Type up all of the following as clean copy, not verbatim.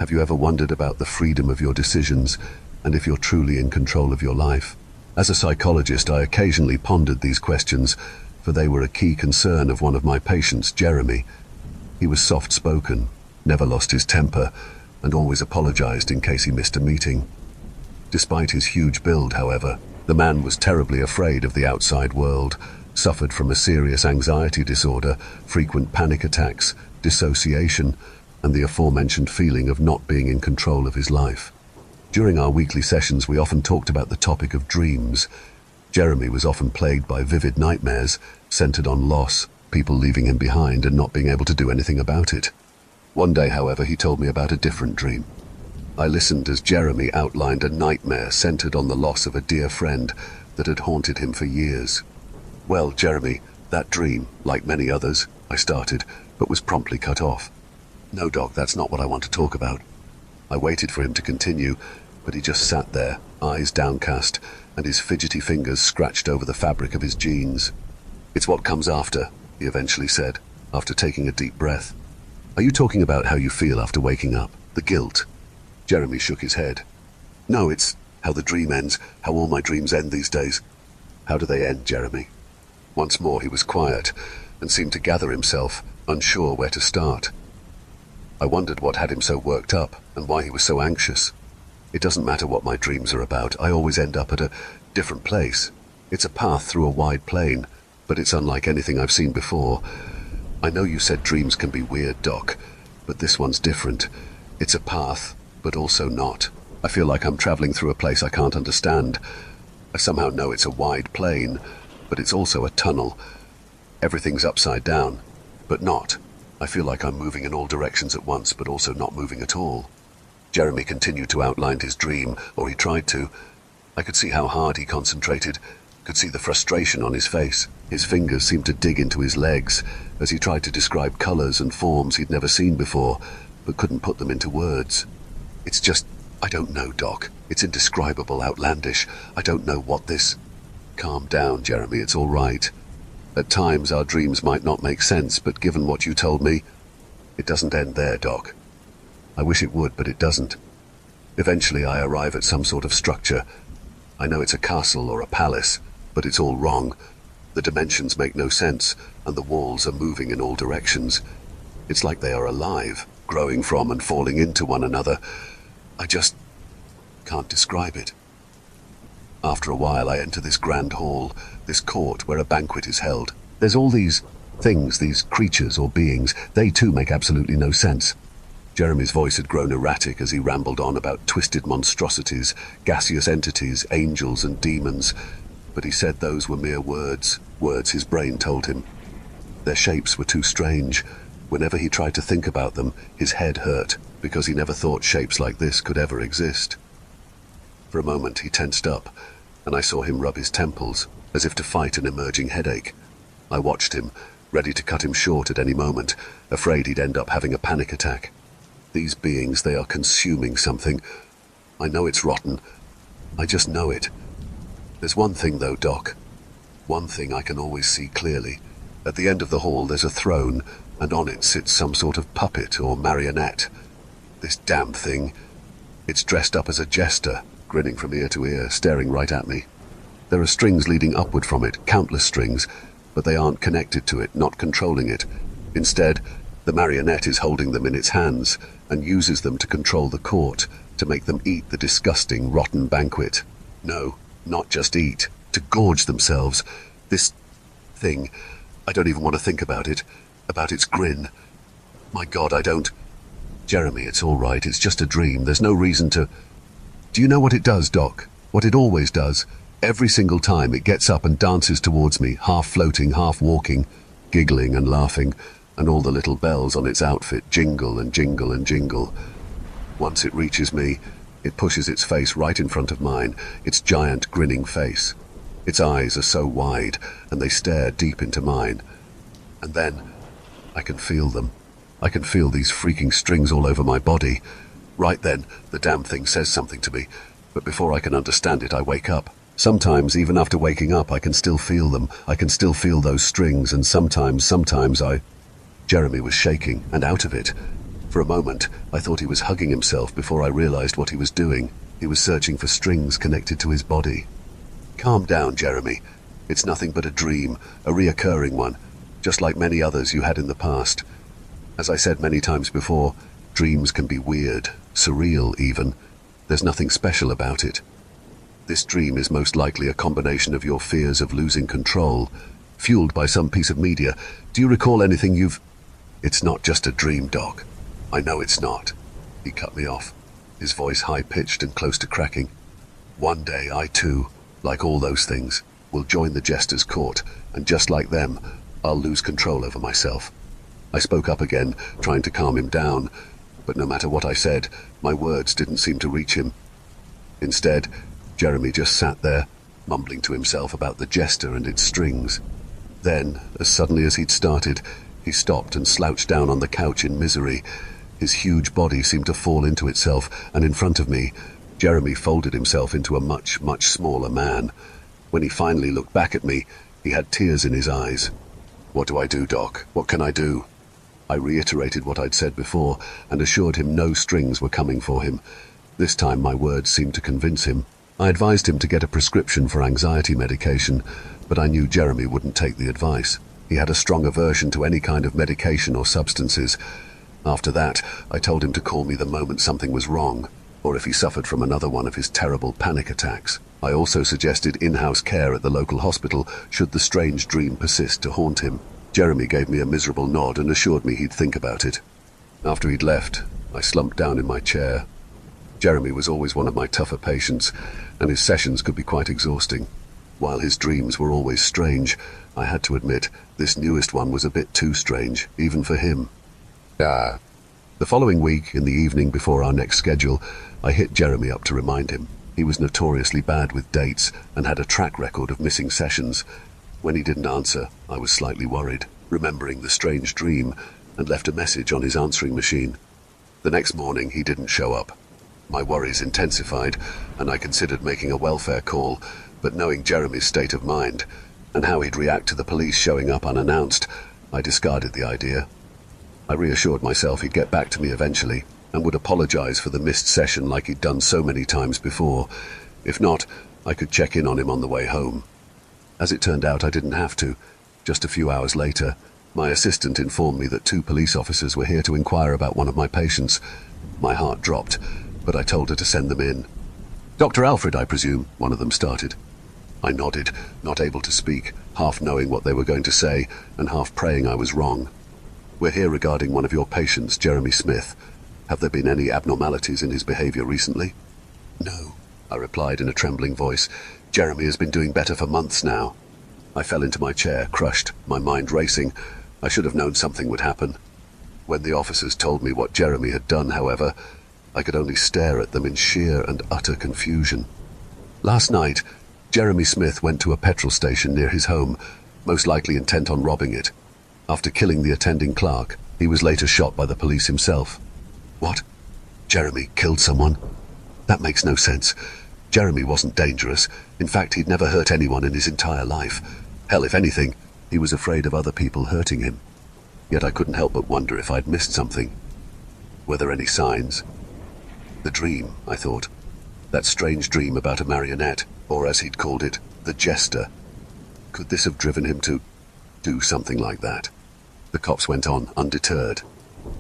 Have you ever wondered about the freedom of your decisions and if you're truly in control of your life? As a psychologist, I occasionally pondered these questions, for they were a key concern of one of my patients, Jeremy. He was soft-spoken, never lost his temper, and always apologized in case he missed a meeting. Despite his huge build, however, the man was terribly afraid of the outside world, suffered from a serious anxiety disorder, frequent panic attacks, dissociation, and the aforementioned feeling of not being in control of his life. During our weekly sessions, we often talked about the topic of dreams. Jeremy was often plagued by vivid nightmares, centered on loss, people leaving him behind and not being able to do anything about it. One day, however, he told me about a different dream. I listened as Jeremy outlined a nightmare centered on the loss of a dear friend that had haunted him for years. "Well, Jeremy, that dream, like many others," I started, but was promptly cut off. "No, Doc, that's not what I want to talk about." I waited for him to continue, but he just sat there, eyes downcast, and his fidgety fingers scratched over the fabric of his jeans. "It's what comes after," he eventually said, after taking a deep breath. "Are you talking about how you feel after waking up? The guilt?" Jeremy shook his head. "No, it's how the dream ends, how all my dreams end these days." "How do they end, Jeremy?" Once more he was quiet and seemed to gather himself, unsure where to start. I wondered what had him so worked up and why he was so anxious. "It doesn't matter what my dreams are about. I always end up at a different place. It's a path through a wide plain, but it's unlike anything I've seen before. I know you said dreams can be weird, Doc, but this one's different. It's a path, but also not. I feel like I'm traveling through a place I can't understand. I somehow know it's a wide plain, but it's also a tunnel. Everything's upside down, but not. I feel like I'm moving in all directions at once, but also not moving at all." Jeremy continued to outline his dream, or he tried to. I could see how hard he concentrated, could see the frustration on his face. His fingers seemed to dig into his legs as he tried to describe colors and forms he'd never seen before, but couldn't put them into words. "It's just, I don't know, Doc. It's indescribable, outlandish. I don't know what this—" "Calm down, Jeremy, it's all right. At times our dreams might not make sense, but given what you told me, it doesn't end there, Doc. I wish it would, but it doesn't. Eventually I arrive at some sort of structure. I know it's a castle or a palace, but it's all wrong. The dimensions make no sense, and the walls are moving in all directions. It's like they are alive, growing from and falling into one another. I just can't describe it. After a while I enter this grand hall, this court where a banquet is held. There's all these things, these creatures or beings. They too make absolutely no sense." Jeremy's voice had grown erratic as he rambled on about twisted monstrosities, gaseous entities, angels and demons, but he said those were mere words his brain told him. Their shapes were too strange. Whenever he tried to think about them, his head hurt, because he never thought shapes like this could ever exist. For a moment he tensed up, and I saw him rub his temples, as if to fight an emerging headache. I watched him, ready to cut him short at any moment, afraid he'd end up having a panic attack. These beings, they are consuming something. I know it's rotten. I just know it. There's one thing though, Doc. One thing I can always see clearly. At the end of the hall there's a throne, and on it sits some sort of puppet or marionette. This damn thing. It's dressed up as a jester, grinning from ear to ear, staring right at me. There are strings leading upward from it, countless strings, but they aren't connected to it, not controlling it. Instead, the marionette is holding them in its hands and uses them to control the court, to make them eat the disgusting, rotten banquet. No, not just eat, to gorge themselves. This thing, I don't even want to think about it, about its grin. My God, I don't. Jeremy, it's all right, it's just a dream, there's no reason to... Do you know what it does, Doc? What it always does? Every single time it gets up and dances towards me, half floating, half walking, giggling and laughing, and all the little bells on its outfit jingle and jingle and jingle. Once it reaches me, it pushes its face right in front of mine, its giant grinning face. Its eyes are so wide, and they stare deep into mine. And then, I can feel them. I can feel these freaking strings all over my body. Right then, the damn thing says something to me, but before I can understand it, I wake up. Sometimes, even after waking up, I can still feel them. I can still feel those strings, and sometimes I... Jeremy was shaking, and out of it. For a moment, I thought he was hugging himself before I realized what he was doing. He was searching for strings connected to his body. Calm down, Jeremy. It's nothing but a dream, a reoccurring one, just like many others you had in the past. As I said many times before, dreams can be weird, surreal even. There's nothing special about it. This dream is most likely a combination of your fears of losing control, fueled by some piece of media. Do you recall anything you've... It's not just a dream, Doc. I know it's not. He cut me off, his voice high-pitched and close to cracking. One day I too, like all those things, will join the jester's court, and just like them, I'll lose control over myself. I spoke up again, trying to calm him down, but no matter what I said, my words didn't seem to reach him. Instead, Jeremy just sat there, mumbling to himself about the jester and its strings. Then, as suddenly as he'd started, he stopped and slouched down on the couch in misery. His huge body seemed to fall into itself, and in front of me, Jeremy folded himself into a much, much smaller man. When he finally looked back at me, he had tears in his eyes. "What do I do, Doc? What can I do?" I reiterated what I'd said before and assured him no strings were coming for him. This time my words seemed to convince him. I advised him to get a prescription for anxiety medication, but I knew Jeremy wouldn't take the advice. He had a strong aversion to any kind of medication or substances. After that, I told him to call me the moment something was wrong, or if he suffered from another one of his terrible panic attacks. I also suggested in-house care at the local hospital should the strange dream persist to haunt him. Jeremy gave me a miserable nod and assured me he'd think about it. After he'd left, I slumped down in my chair. Jeremy was always one of my tougher patients, and his sessions could be quite exhausting. While his dreams were always strange, I had to admit this newest one was a bit too strange, even for him. The following week, in the evening before our next schedule, I hit Jeremy up to remind him. He was notoriously bad with dates and had a track record of missing sessions. When he didn't answer, I was slightly worried, remembering the strange dream, and left a message on his answering machine. The next morning, he didn't show up. My worries intensified, and I considered making a welfare call, but knowing Jeremy's state of mind and how he'd react to the police showing up unannounced, I discarded the idea. I reassured myself he'd get back to me eventually and would apologize for the missed session like he'd done so many times before. If not, I could check in on him on the way home. As it turned out, I didn't have to. Just a few hours later, my assistant informed me that 2 police officers were here to inquire about one of my patients. My heart dropped, but I told her to send them in. "Dr. Alfred, I presume," one of them started. I nodded, not able to speak, half knowing what they were going to say and half praying I was wrong. "We're here regarding one of your patients, Jeremy Smith. Have there been any abnormalities in his behavior recently?" "No," I replied in a trembling voice. "Jeremy has been doing better for months now." I fell into my chair, crushed, my mind racing. I should have known something would happen. When the officers told me what Jeremy had done, however, I could only stare at them in sheer and utter confusion. Last night, Jeremy Smith went to a petrol station near his home, most likely intent on robbing it. After killing the attending clerk, he was later shot by the police himself. What? Jeremy killed someone? That makes no sense. Jeremy wasn't dangerous. In fact, he'd never hurt anyone in his entire life. Hell, if anything, he was afraid of other people hurting him. Yet I couldn't help but wonder if I'd missed something. Were there any signs? The dream, I thought. That strange dream about a marionette, or as he'd called it, the jester. Could this have driven him to do something like that? The cops went on, undeterred.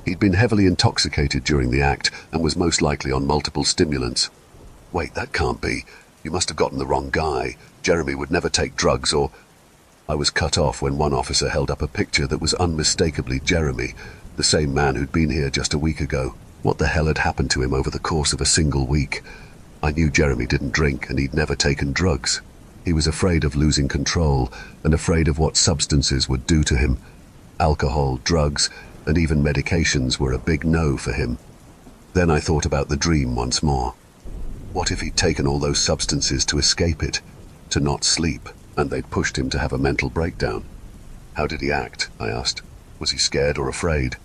He'd been heavily intoxicated during the act and was most likely on multiple stimulants. Wait, that can't be. You must have gotten the wrong guy. Jeremy would never take drugs or... I was cut off when one officer held up a picture that was unmistakably Jeremy, the same man who'd been here just a week ago. What the hell had happened to him over the course of a single week? I knew Jeremy didn't drink and he'd never taken drugs. He was afraid of losing control and afraid of what substances would do to him. Alcohol, drugs, and even medications were a big no for him. Then I thought about the dream once more. What if he'd taken all those substances to escape it, to not sleep, and they'd pushed him to have a mental breakdown? How did he act? I asked. Was he scared or afraid?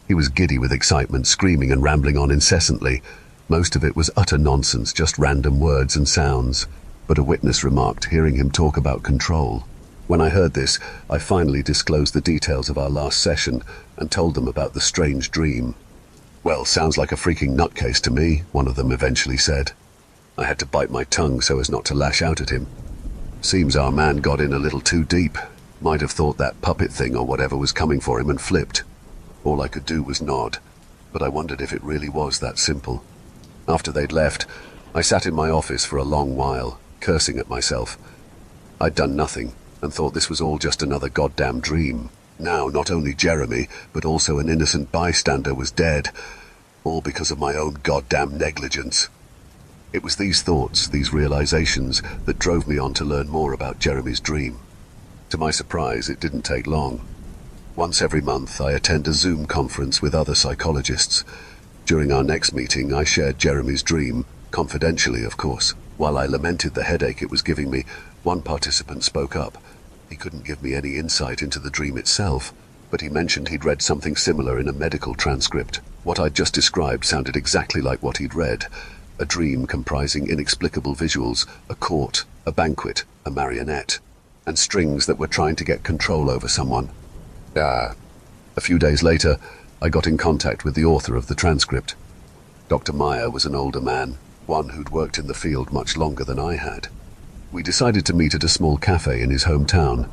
He was giddy with excitement, screaming and rambling on incessantly. Most of it was utter nonsense, just random words and sounds. But a witness remarked hearing him talk about control. When I heard this, I finally disclosed the details of our last session and told them about the strange dream. Well, sounds like a freaking nutcase to me, one of them eventually said. I had to bite my tongue so as not to lash out at him. Seems our man got in a little too deep. Might have thought that puppet thing or whatever was coming for him and flipped. All I could do was nod, but I wondered if it really was that simple. After they'd left, I sat in my office for a long while, cursing at myself. I'd done nothing, and thought this was all just another goddamn dream. Now, not only Jeremy, but also an innocent bystander was dead, all because of my own goddamn negligence. It was these thoughts, these realizations, that drove me on to learn more about Jeremy's dream. To my surprise, it didn't take long. Once every month, I attend a Zoom conference with other psychologists. During our next meeting, I shared Jeremy's dream, confidentially, of course. While I lamented the headache it was giving me, one participant spoke up. He couldn't give me any insight into the dream itself, but he mentioned he'd read something similar in a medical transcript. What I'd just described sounded exactly like what he'd read. A dream comprising inexplicable visuals, a court, a banquet, a marionette, and strings that were trying to get control over someone. A few days later, I got in contact with the author of the transcript. Dr. Meyer was an older man, one who'd worked in the field much longer than I had. We decided to meet at a small cafe in his hometown.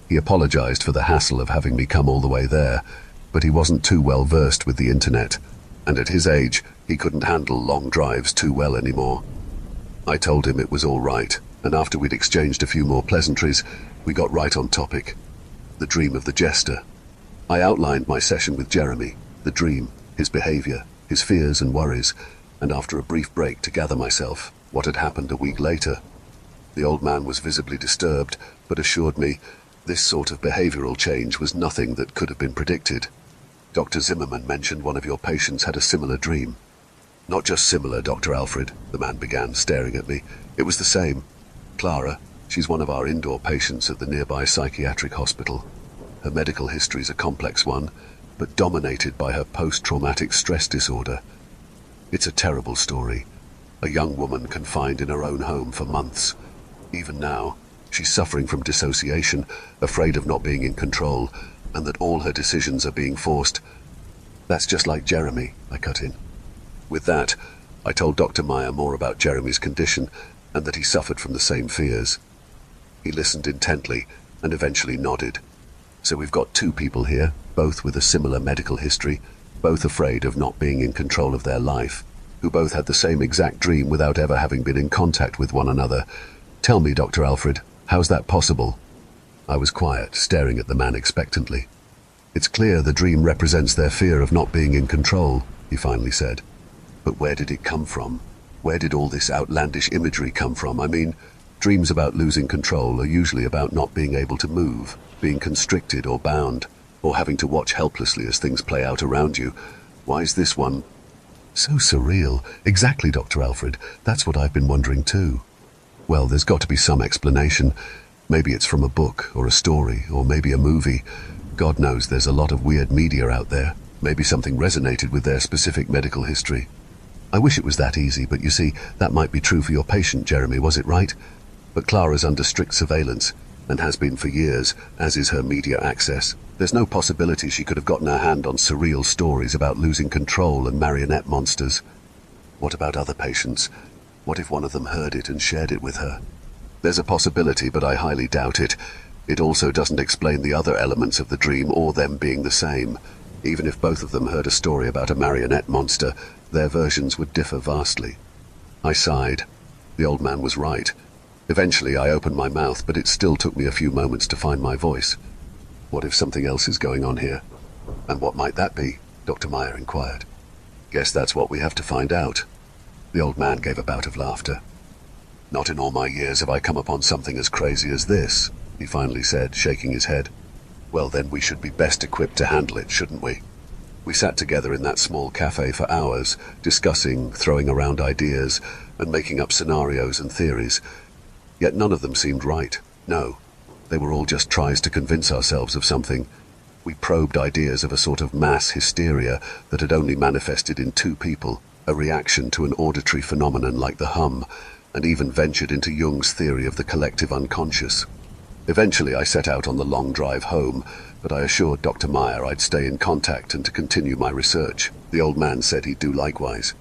He apologized for the hassle of having me come all the way there, but he wasn't too well versed with the internet, and at his age, he couldn't handle long drives too well anymore. I told him it was all right, and after we'd exchanged a few more pleasantries, we got right on topic. The dream of the jester. I outlined my session with Jeremy, the dream, his behavior, his fears and worries, and after a brief break to gather myself, what had happened a week later. The old man was visibly disturbed, but assured me this sort of behavioral change was nothing that could have been predicted. Dr. Zimmerman mentioned one of your patients had a similar dream. Not just similar, Dr. Alfred, the man began, staring at me. It was the same. Clara, she's one of our indoor patients at the nearby psychiatric hospital. Her medical history is a complex one, but dominated by her post-traumatic stress disorder. It's a terrible story. A young woman confined in her own home for months. Even now, she's suffering from dissociation, afraid of not being in control, and that all her decisions are being forced. That's just like Jeremy, I cut in. With that, I told Dr. Meyer more about Jeremy's condition and that he suffered from the same fears. He listened intently and eventually nodded. So we've got two people here, both with a similar medical history, both afraid of not being in control of their life, who both had the same exact dream without ever having been in contact with one another. Tell me, Dr. Alfred, how's that possible? I was quiet, staring at the man expectantly. It's clear the dream represents their fear of not being in control, he finally said. But where did it come from? Where did all this outlandish imagery come from? I mean, dreams about losing control are usually about not being able to move, being constricted or bound, or having to watch helplessly as things play out around you. Why is this one so surreal? Exactly, Dr. Alfred. That's what I've been wondering too. Well, there's got to be some explanation. Maybe it's from a book or a story or maybe a movie. God knows there's a lot of weird media out there. Maybe something resonated with their specific medical history. I wish it was that easy, but you see, that might be true for your patient, Jeremy, was it right? But Clara's under strict surveillance, and has been for years, as is her media access. There's no possibility she could have gotten her hand on surreal stories about losing control and marionette monsters. What about other patients? What if one of them heard it and shared it with her? There's a possibility, but I highly doubt it. It also doesn't explain the other elements of the dream or them being the same. Even if both of them heard a story about a marionette monster, their versions would differ vastly. I sighed. The old man was right. Eventually I opened my mouth, but it still took me a few moments to find my voice. What if something else is going on here? And what might that be? Dr. Meyer inquired. Guess that's what we have to find out. The old man gave a bout of laughter. Not in all my years have I come upon something as crazy as this, he finally said, shaking his head. Well, then we should be best equipped to handle it, shouldn't we? We sat together in that small cafe for hours, discussing, throwing around ideas, and making up scenarios and theories. Yet none of them seemed right. No, they were all just tries to convince ourselves of something. We probed ideas of a sort of mass hysteria that had only manifested in two people, a reaction to an auditory phenomenon like the hum, and even ventured into Jung's theory of the collective unconscious. Eventually, I set out on the long drive home, but I assured Dr. Meyer I'd stay in contact and to continue my research. The old man said he'd do likewise.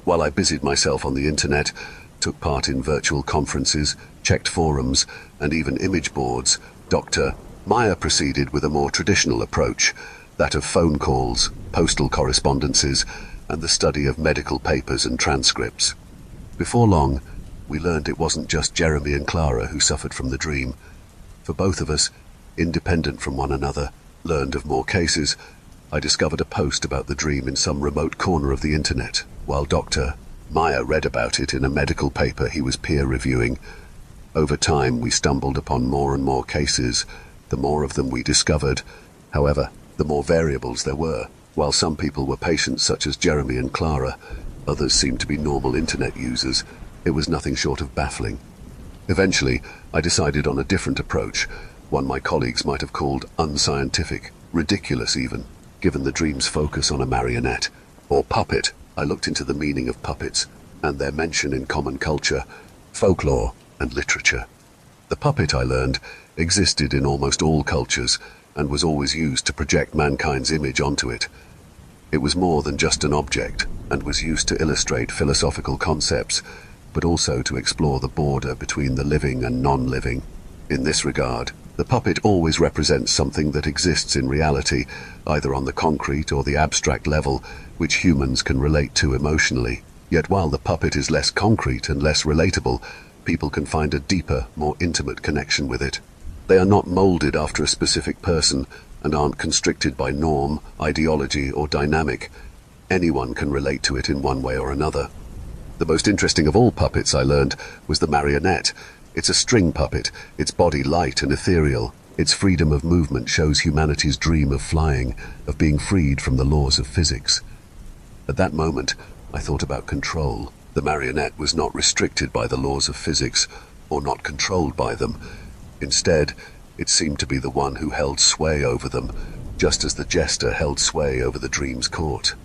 While I busied myself on the internet, took part in virtual conferences, checked forums, and even image boards, Dr. Meyer proceeded with a more traditional approach, that of phone calls, postal correspondences, and the study of medical papers and transcripts. Before long, we learned it wasn't just Jeremy and Clara who suffered from the dream. For both of us, independent from one another, learned of more cases. I discovered a post about the dream in some remote corner of the internet, while Dr. Meyer read about it in a medical paper he was peer reviewing. Over time, we stumbled upon more and more cases. The more of them we discovered, however, the more variables there were. While some people were patients such as Jeremy and Clara, others seemed to be normal internet users. It was nothing short of baffling. Eventually, I decided on a different approach, one my colleagues might have called unscientific, ridiculous even, given the dream's focus on a marionette, or puppet. I looked into the meaning of puppets, and their mention in common culture, folklore, and literature. The puppet, I learned, existed in almost all cultures, and was always used to project mankind's image onto it. It was more than just an object, and was used to illustrate philosophical concepts, but also to explore the border between the living and non-living. In this regard, the puppet always represents something that exists in reality, either on the concrete or the abstract level, which humans can relate to emotionally. Yet while the puppet is less concrete and less relatable, people can find a deeper, more intimate connection with it. They are not molded after a specific person and aren't constricted by norm, ideology, or dynamic. Anyone can relate to it in one way or another. The most interesting of all puppets, I learned, was the marionette. It's a string puppet, its body light and ethereal. Its freedom of movement shows humanity's dream of flying, of being freed from the laws of physics. At that moment, I thought about control. The marionette was not restricted by the laws of physics, or not controlled by them. Instead, it seemed to be the one who held sway over them, just as the jester held sway over the dream's court.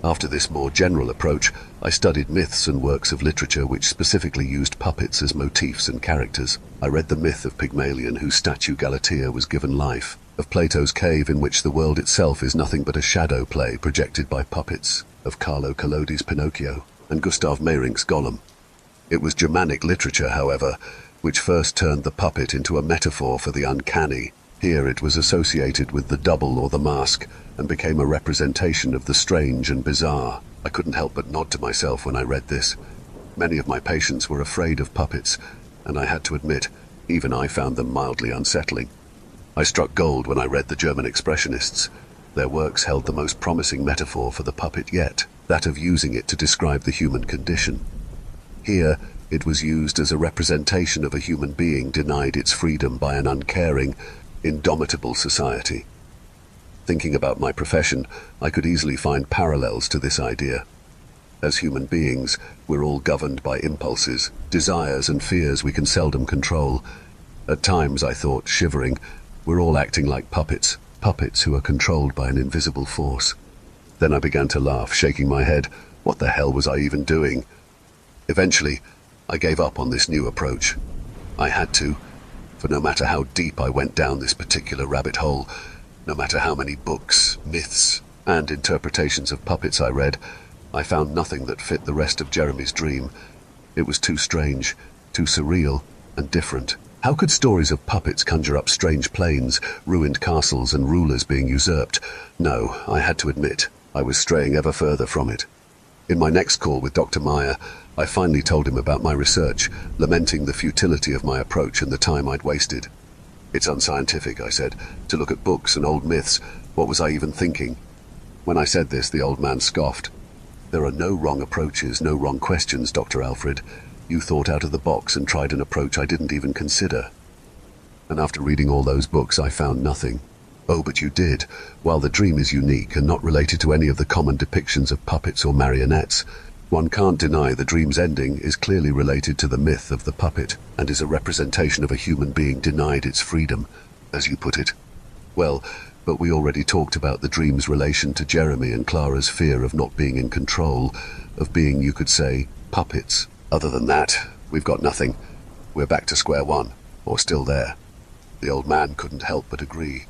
After this more general approach, I studied myths and works of literature which specifically used puppets as motifs and characters. I read the myth of Pygmalion, whose statue Galatea was given life, of Plato's cave in which the world itself is nothing but a shadow play projected by puppets, of Carlo Collodi's Pinocchio, and Gustav Meyrink's Gollum. It was Germanic literature, however, which first turned the puppet into a metaphor for the uncanny. Here it was associated with the double or the mask, and became a representation of the strange and bizarre. I couldn't help but nod to myself when I read this. Many of my patients were afraid of puppets, and I had to admit, even I found them mildly unsettling. I struck gold when I read the German expressionists. Their works held the most promising metaphor for the puppet yet, that of using it to describe the human condition. Here, it was used as a representation of a human being denied its freedom by an uncaring, indomitable society. Thinking about my profession, I could easily find parallels to this idea. As human beings, we're all governed by impulses, desires and fears we can seldom control. At times, I thought, shivering, we're all acting like puppets who are controlled by an invisible force. Then I began to laugh, shaking my head. What the hell was I even doing? Eventually, I gave up on this new approach. I had to, for no matter how deep I went down this particular rabbit hole, no matter how many books, myths, and interpretations of puppets I read, I found nothing that fit the rest of Jeremy's dream. It was too strange, too surreal, and different. How could stories of puppets conjure up strange planes, ruined castles, and rulers being usurped? No, I had to admit, I was straying ever further from it. In my next call with Dr. Meyer, I finally told him about my research, lamenting the futility of my approach and the time I'd wasted. It's unscientific, I said, to look at books and old myths. What was I even thinking? When I said this, the old man scoffed. There are no wrong approaches, no wrong questions, Dr. Alfred. You thought out of the box and tried an approach I didn't even consider. And after reading all those books, I found nothing. Oh, but you did. While the dream is unique and not related to any of the common depictions of puppets or marionettes, one can't deny the dream's ending is clearly related to the myth of the puppet and is a representation of a human being denied its freedom, as you put it. Well, but we already talked about the dream's relation to Jeremy and Clara's fear of not being in control, of being, you could say, puppets. Other than that, we've got nothing. We're back to square one, or still there. The old man couldn't help but agree.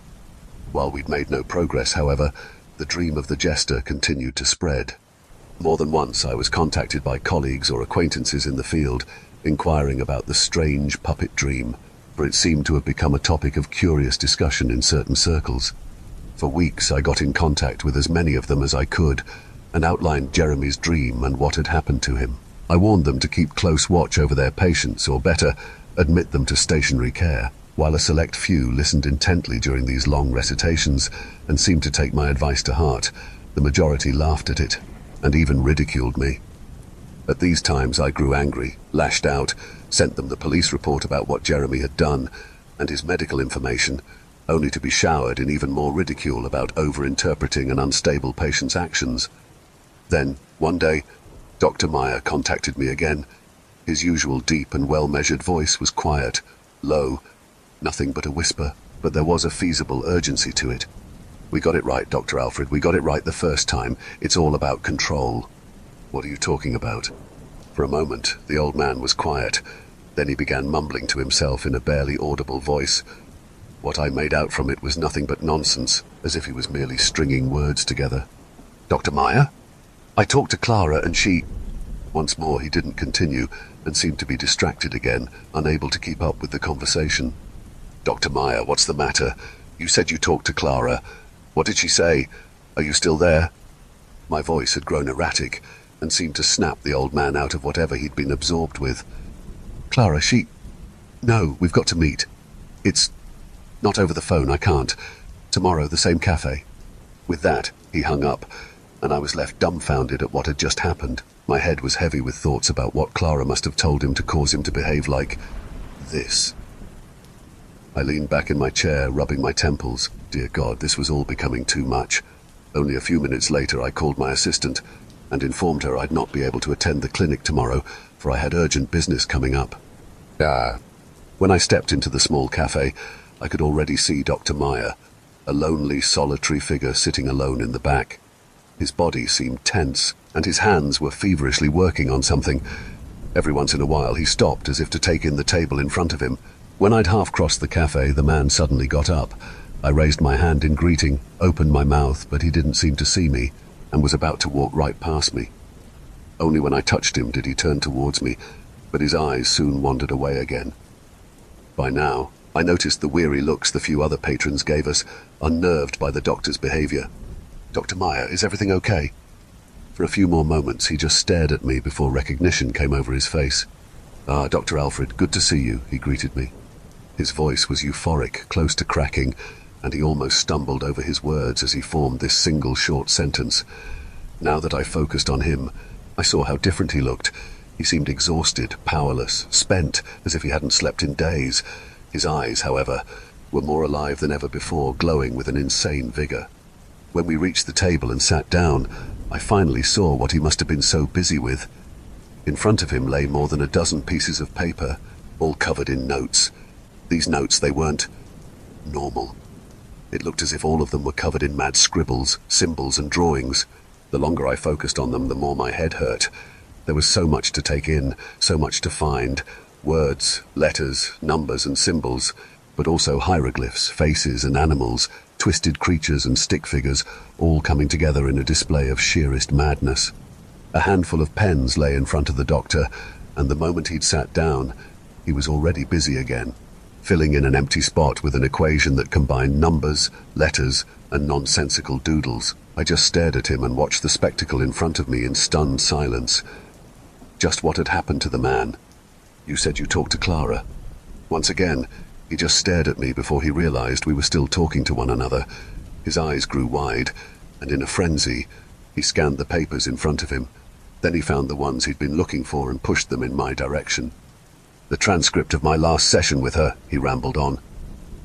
While we'd made no progress, however, the dream of the jester continued to spread. More than once I was contacted by colleagues or acquaintances in the field, inquiring about the strange puppet dream, for it seemed to have become a topic of curious discussion in certain circles. For weeks I got in contact with as many of them as I could, and outlined Jeremy's dream and what had happened to him. I warned them to keep close watch over their patients, or better, admit them to stationary care, while a select few listened intently during these long recitations and seemed to take my advice to heart. The majority laughed at it, and even ridiculed me. At these times I grew angry, lashed out, sent them the police report about what Jeremy had done, and his medical information, only to be showered in even more ridicule about over-interpreting an unstable patient's actions. Then, one day, Dr. Meyer contacted me again. His usual deep and well-measured voice was quiet, low, nothing but a whisper, but there was a feasible urgency to it. "We got it right, Dr. Alfred, we got it right the first time. It's all about control." "What are you talking about?" For a moment, the old man was quiet. Then he began mumbling to himself in a barely audible voice. What I made out from it was nothing but nonsense, as if he was merely stringing words together. "Dr. Meyer? I talked to Clara and she—" Once more he didn't continue and seemed to be distracted again, unable to keep up with the conversation. "Dr. Meyer, what's the matter? You said you talked to Clara. What did she say? Are you still there?" My voice had grown erratic and seemed to snap the old man out of whatever he'd been absorbed with. "Clara, No, we've got to meet. It's not over the phone, I can't. Tomorrow, the same cafe." With that, he hung up, and I was left dumbfounded at what had just happened. My head was heavy with thoughts about what Clara must have told him to cause him to behave like this. I leaned back in my chair, rubbing my temples. Dear God, this was all becoming too much. Only a few minutes later I called my assistant and informed her I'd not be able to attend the clinic tomorrow, for I had urgent business coming up. When I stepped into the small cafe, I could already see Dr. Meyer, a lonely, solitary figure sitting alone in the back. His body seemed tense, and his hands were feverishly working on something. Every once in a while he stopped as if to take in the table in front of him. When I'd half crossed the cafe, the man suddenly got up. I raised my hand in greeting, opened my mouth, but he didn't seem to see me, and was about to walk right past me. Only when I touched him did he turn towards me, but his eyes soon wandered away again. By now, I noticed the weary looks the few other patrons gave us, unnerved by the doctor's behavior. "Dr. Meyer, is everything okay?" For a few more moments he just stared at me before recognition came over his face. "Ah, Dr. Alfred, good to see you," he greeted me. His voice was euphoric, close to cracking, and he almost stumbled over his words as he formed this single short sentence. Now that I focused on him, I saw how different he looked. He seemed exhausted, powerless, spent, as if he hadn't slept in days. His eyes, however, were more alive than ever before, glowing with an insane vigor. When we reached the table and sat down, I finally saw what he must have been so busy with. In front of him lay more than a dozen pieces of paper, all covered in notes. These notes, they weren't normal. It looked as if all of them were covered in mad scribbles, symbols and drawings. The longer I focused on them, the more my head hurt. There was so much to take in, so much to find. Words, letters, numbers and symbols, but also hieroglyphs, faces and animals, twisted creatures and stick figures, all coming together in a display of sheerest madness. A handful of pens lay in front of the doctor, and the moment he'd sat down, he was already busy again, filling in an empty spot with an equation that combined numbers, letters, and nonsensical doodles. I just stared at him and watched the spectacle in front of me in stunned silence. Just what had happened to the man? "You said you talked to Clara." Once again, he just stared at me before he realized we were still talking to one another. His eyes grew wide, and in a frenzy, he scanned the papers in front of him. Then he found the ones he'd been looking for and pushed them in my direction. "The transcript of my last session with her," he rambled on.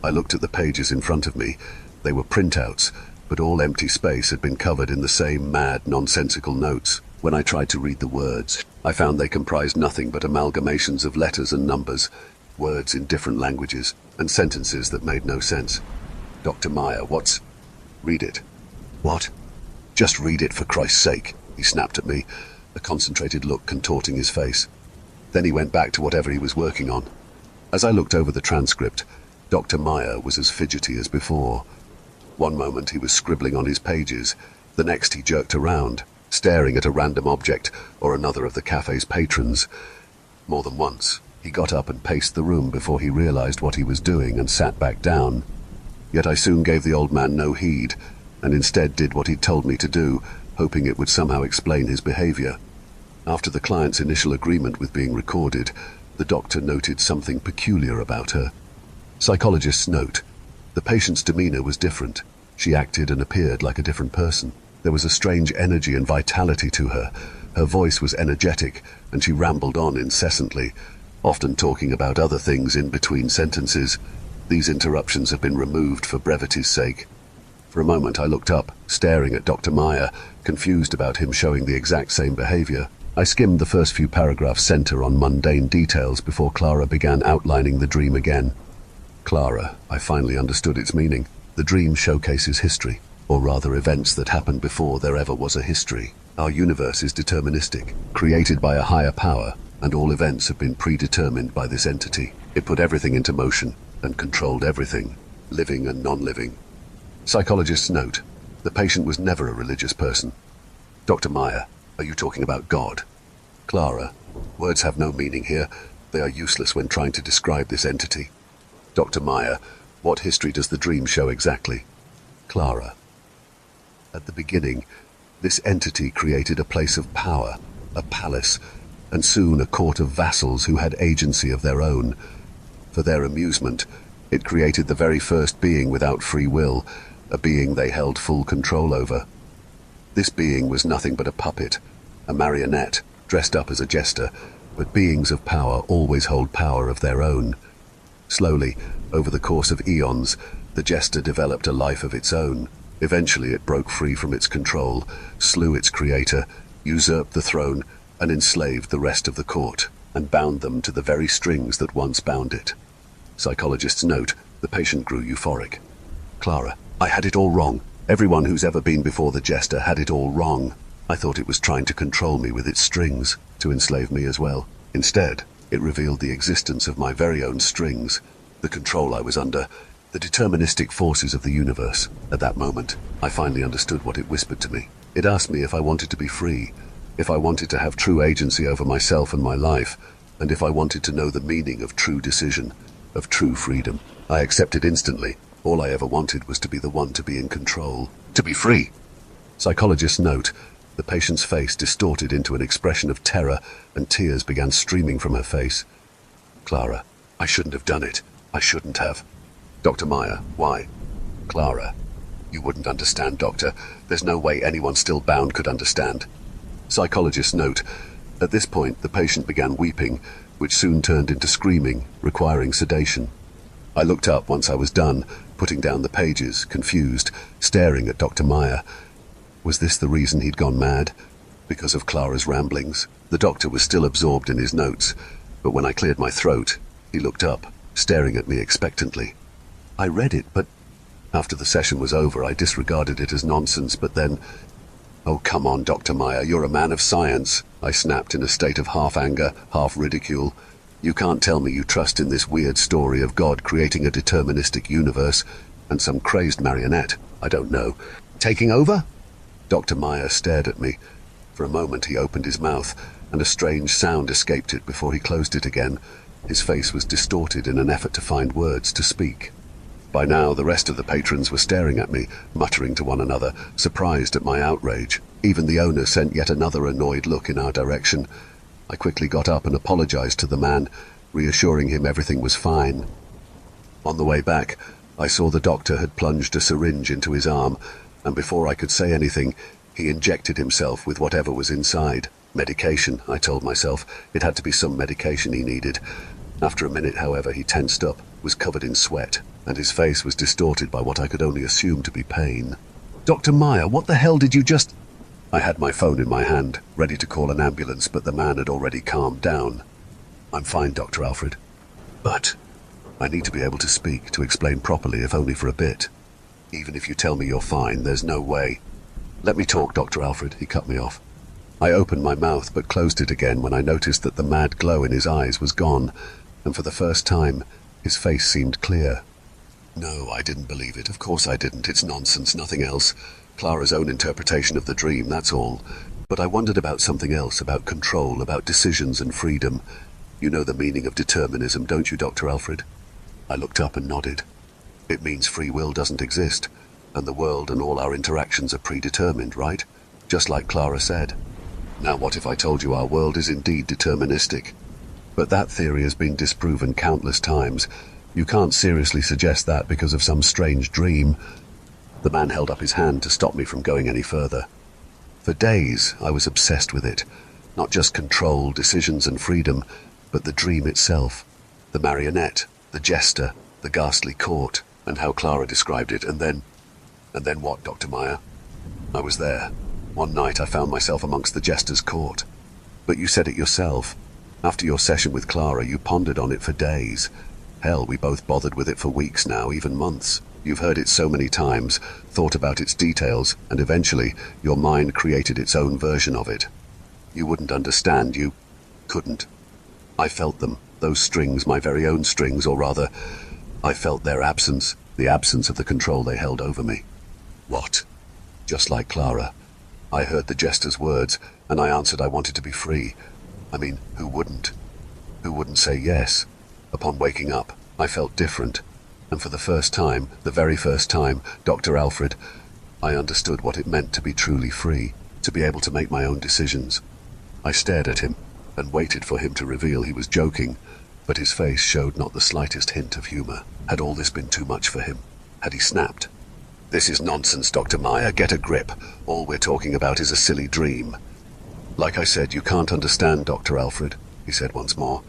I looked at the pages in front of me. They were printouts, but all empty space had been covered in the same mad, nonsensical notes. When I tried to read the words, I found they comprised nothing but amalgamations of letters and numbers, words in different languages, and sentences that made no sense. "Dr. Meyer, what's—" "Read it." "What?" "Just read it, for Christ's sake," he snapped at me, a concentrated look contorting his face. Then he went back to whatever he was working on. As I looked over the transcript, Dr. Meyer was as fidgety as before. One moment he was scribbling on his pages, the next he jerked around, staring at a random object or another of the cafe's patrons. More than once, he got up and paced the room before he realized what he was doing and sat back down. Yet I soon gave the old man no heed, and instead did what he'd told me to do, hoping it would somehow explain his behavior. After the client's initial agreement with being recorded, the doctor noted something peculiar about her. Psychologists note, the patient's demeanor was different. She acted and appeared like a different person. There was a strange energy and vitality to her. Her voice was energetic, and she rambled on incessantly, often talking about other things in between sentences. These interruptions have been removed for brevity's sake. For a moment I looked up, staring at Dr. Meyer, confused about him showing the exact same behavior. I skimmed the first few paragraphs center on mundane details before Clara began outlining the dream again. Clara, I finally understood its meaning. The dream showcases history, or rather events that happened before there ever was a history. Our universe is deterministic, created by a higher power, and all events have been predetermined by this entity. It put everything into motion and controlled everything, living and non-living. Psychologists note, the patient was never a religious person. Dr. Meyer, are you talking about God? Clara, words have no meaning here. They are useless when trying to describe this entity. Dr. Meyer, what history does the dream show exactly? Clara, at the beginning, this entity created a place of power, a palace, and soon a court of vassals who had agency of their own. For their amusement, it created the very first being without free will, a being they held full control over. This being was nothing but a puppet, a marionette, dressed up as a jester, but beings of power always hold power of their own. Slowly, over the course of eons, the jester developed a life of its own. Eventually it broke free from its control, slew its creator, usurped the throne, and enslaved the rest of the court, and bound them to the very strings that once bound it. Psychologists note, the patient grew euphoric. Clara, I had it all wrong. Everyone who's ever been before the jester had it all wrong. I thought it was trying to control me with its strings, to enslave me as well. Instead, it revealed the existence of my very own strings, the control I was under, the deterministic forces of the universe. At that moment, I finally understood what it whispered to me. It asked me if I wanted to be free, if I wanted to have true agency over myself and my life, and if I wanted to know the meaning of true decision, of true freedom. I accepted instantly. All I ever wanted was to be the one to be in control, to be free. Psychologists note, the patient's face distorted into an expression of terror, and tears began streaming from her face. Clara, I shouldn't have done it. I shouldn't have. Dr. Meyer, why? Clara, you wouldn't understand, Doctor. There's no way anyone still bound could understand. Psychologists note, at this point the patient began weeping, which soon turned into screaming, requiring sedation. I looked up once I was done, putting down the pages, confused, staring at Dr. Meyer. Was this the reason he'd gone mad? Because of Clara's ramblings? The doctor was still absorbed in his notes, but when I cleared my throat, he looked up, staring at me expectantly. I read it, but after the session was over, I disregarded it as nonsense, but then... Oh, come on, Dr. Meyer, you're a man of science, I snapped in a state of half anger, half ridicule. You can't tell me you trust in this weird story of God creating a deterministic universe and some crazed marionette, I don't know, taking over? Dr. Meyer stared at me. For a moment he opened his mouth, and a strange sound escaped it before he closed it again. His face was distorted in an effort to find words to speak. By now the rest of the patrons were staring at me, muttering to one another, surprised at my outrage. Even the owner sent yet another annoyed look in our direction. I quickly got up and apologized to the man, reassuring him everything was fine. On the way back, I saw the doctor had plunged a syringe into his arm, and before I could say anything, he injected himself with whatever was inside. Medication, I told myself. It had to be some medication he needed. After a minute, however, he tensed up, was covered in sweat, and his face was distorted by what I could only assume to be pain. Dr. Meyer, what the hell did you just... I had my phone in my hand, ready to call an ambulance, but the man had already calmed down. I'm fine, Dr. Alfred. But I need to be able to speak, to explain properly, if only for a bit. Even if you tell me you're fine, there's no way. Let me talk, Dr. Alfred, he cut me off. I opened my mouth but closed it again when I noticed that the mad glow in his eyes was gone, and for the first time, his face seemed clear. No, I didn't believe it. Of course I didn't. It's nonsense, nothing else. Clara's own interpretation of the dream, that's all. But I wondered about something else, about control, about decisions and freedom. You know the meaning of determinism, don't you, Dr. Alfred? I looked up and nodded. It means free will doesn't exist, and the world and all our interactions are predetermined, right? Just like Clara said. Now what if I told you our world is indeed deterministic? But that theory has been disproven countless times. You can't seriously suggest that because of some strange dream. The man held up his hand to stop me from going any further. For days, I was obsessed with it. Not just control, decisions and freedom, but the dream itself. The marionette, the jester, the ghastly court, and how Clara described it. And then what, Dr. Meyer? I was there. One night I found myself amongst the jester's court. But you said it yourself. After your session with Clara, you pondered on it for days. Hell, we both bothered with it for weeks now, even months. You've heard it so many times, thought about its details, and eventually your mind created its own version of it. You wouldn't understand, you couldn't. I felt them, those strings, my very own strings, or rather, I felt their absence, the absence of the control they held over me. What? Just like Clara. I heard the jester's words, and I answered I wanted to be free. I mean, who wouldn't? Who wouldn't say yes? Upon waking up, I felt different. And for the first time, the very first time, Dr. Alfred, I understood what it meant to be truly free, to be able to make my own decisions. I stared at him and waited for him to reveal he was joking, but his face showed not the slightest hint of humor. Had all this been too much for him? Had he snapped? This is nonsense, Dr. Meyer. Get a grip. All we're talking about is a silly dream. Like I said, you can't understand, Dr. Alfred, he said once more.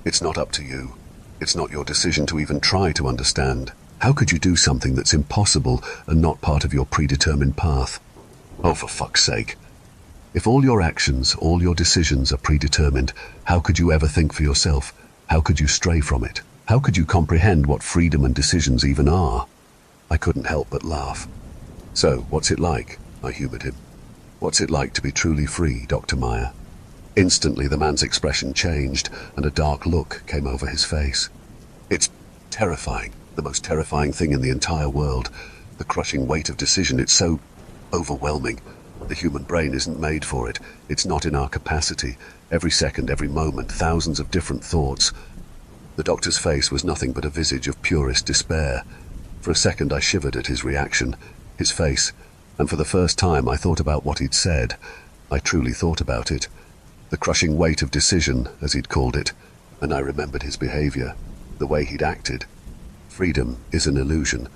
It's not up to you. It's not your decision to even try to understand. How could you do something that's impossible and not part of your predetermined path? Oh, for fuck's sake. If all your actions, all your decisions are predetermined, how could you ever think for yourself? How could you stray from it? How could you comprehend what freedom and decisions even are? I couldn't help but laugh. So, what's it like? I humored him. What's it like to be truly free, Dr. Meyer? Instantly the man's expression changed, and a dark look came over his face. It's terrifying, the most terrifying thing in the entire world. The crushing weight of decision, it's so overwhelming. The human brain isn't made for it. It's not in our capacity. Every second, every moment, thousands of different thoughts. The doctor's face was nothing but a visage of purest despair. For a second I shivered at his reaction, his face, and for the first time I thought about what he'd said. I truly thought about it. The crushing weight of decision, as he'd called it, and I remembered his behavior, the way he'd acted. Freedom is an illusion.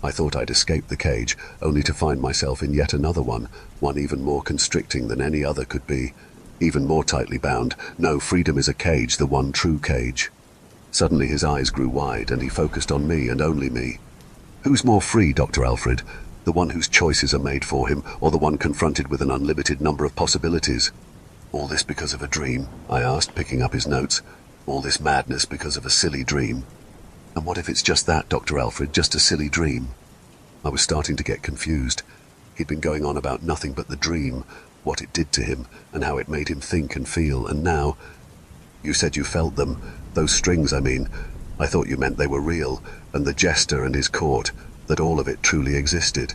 I thought I'd escaped the cage, only to find myself in yet another one even more constricting than any other could be, even more tightly bound. No, freedom is a cage, the one true cage. Suddenly his eyes grew wide, and he focused on me and only me. Who's more free, Dr. Alfred? The one whose choices are made for him, or the one confronted with an unlimited number of possibilities? All this because of a dream? I asked, picking up his notes. All this madness because of a silly dream? And what if it's just that, Dr. Alfred, just a silly dream? I was starting to get confused. He'd been going on about nothing but the dream, what it did to him, and how it made him think and feel, and now... You said you felt them. Those strings, I mean. I thought you meant they were real, and the jester and his court, that all of it truly existed.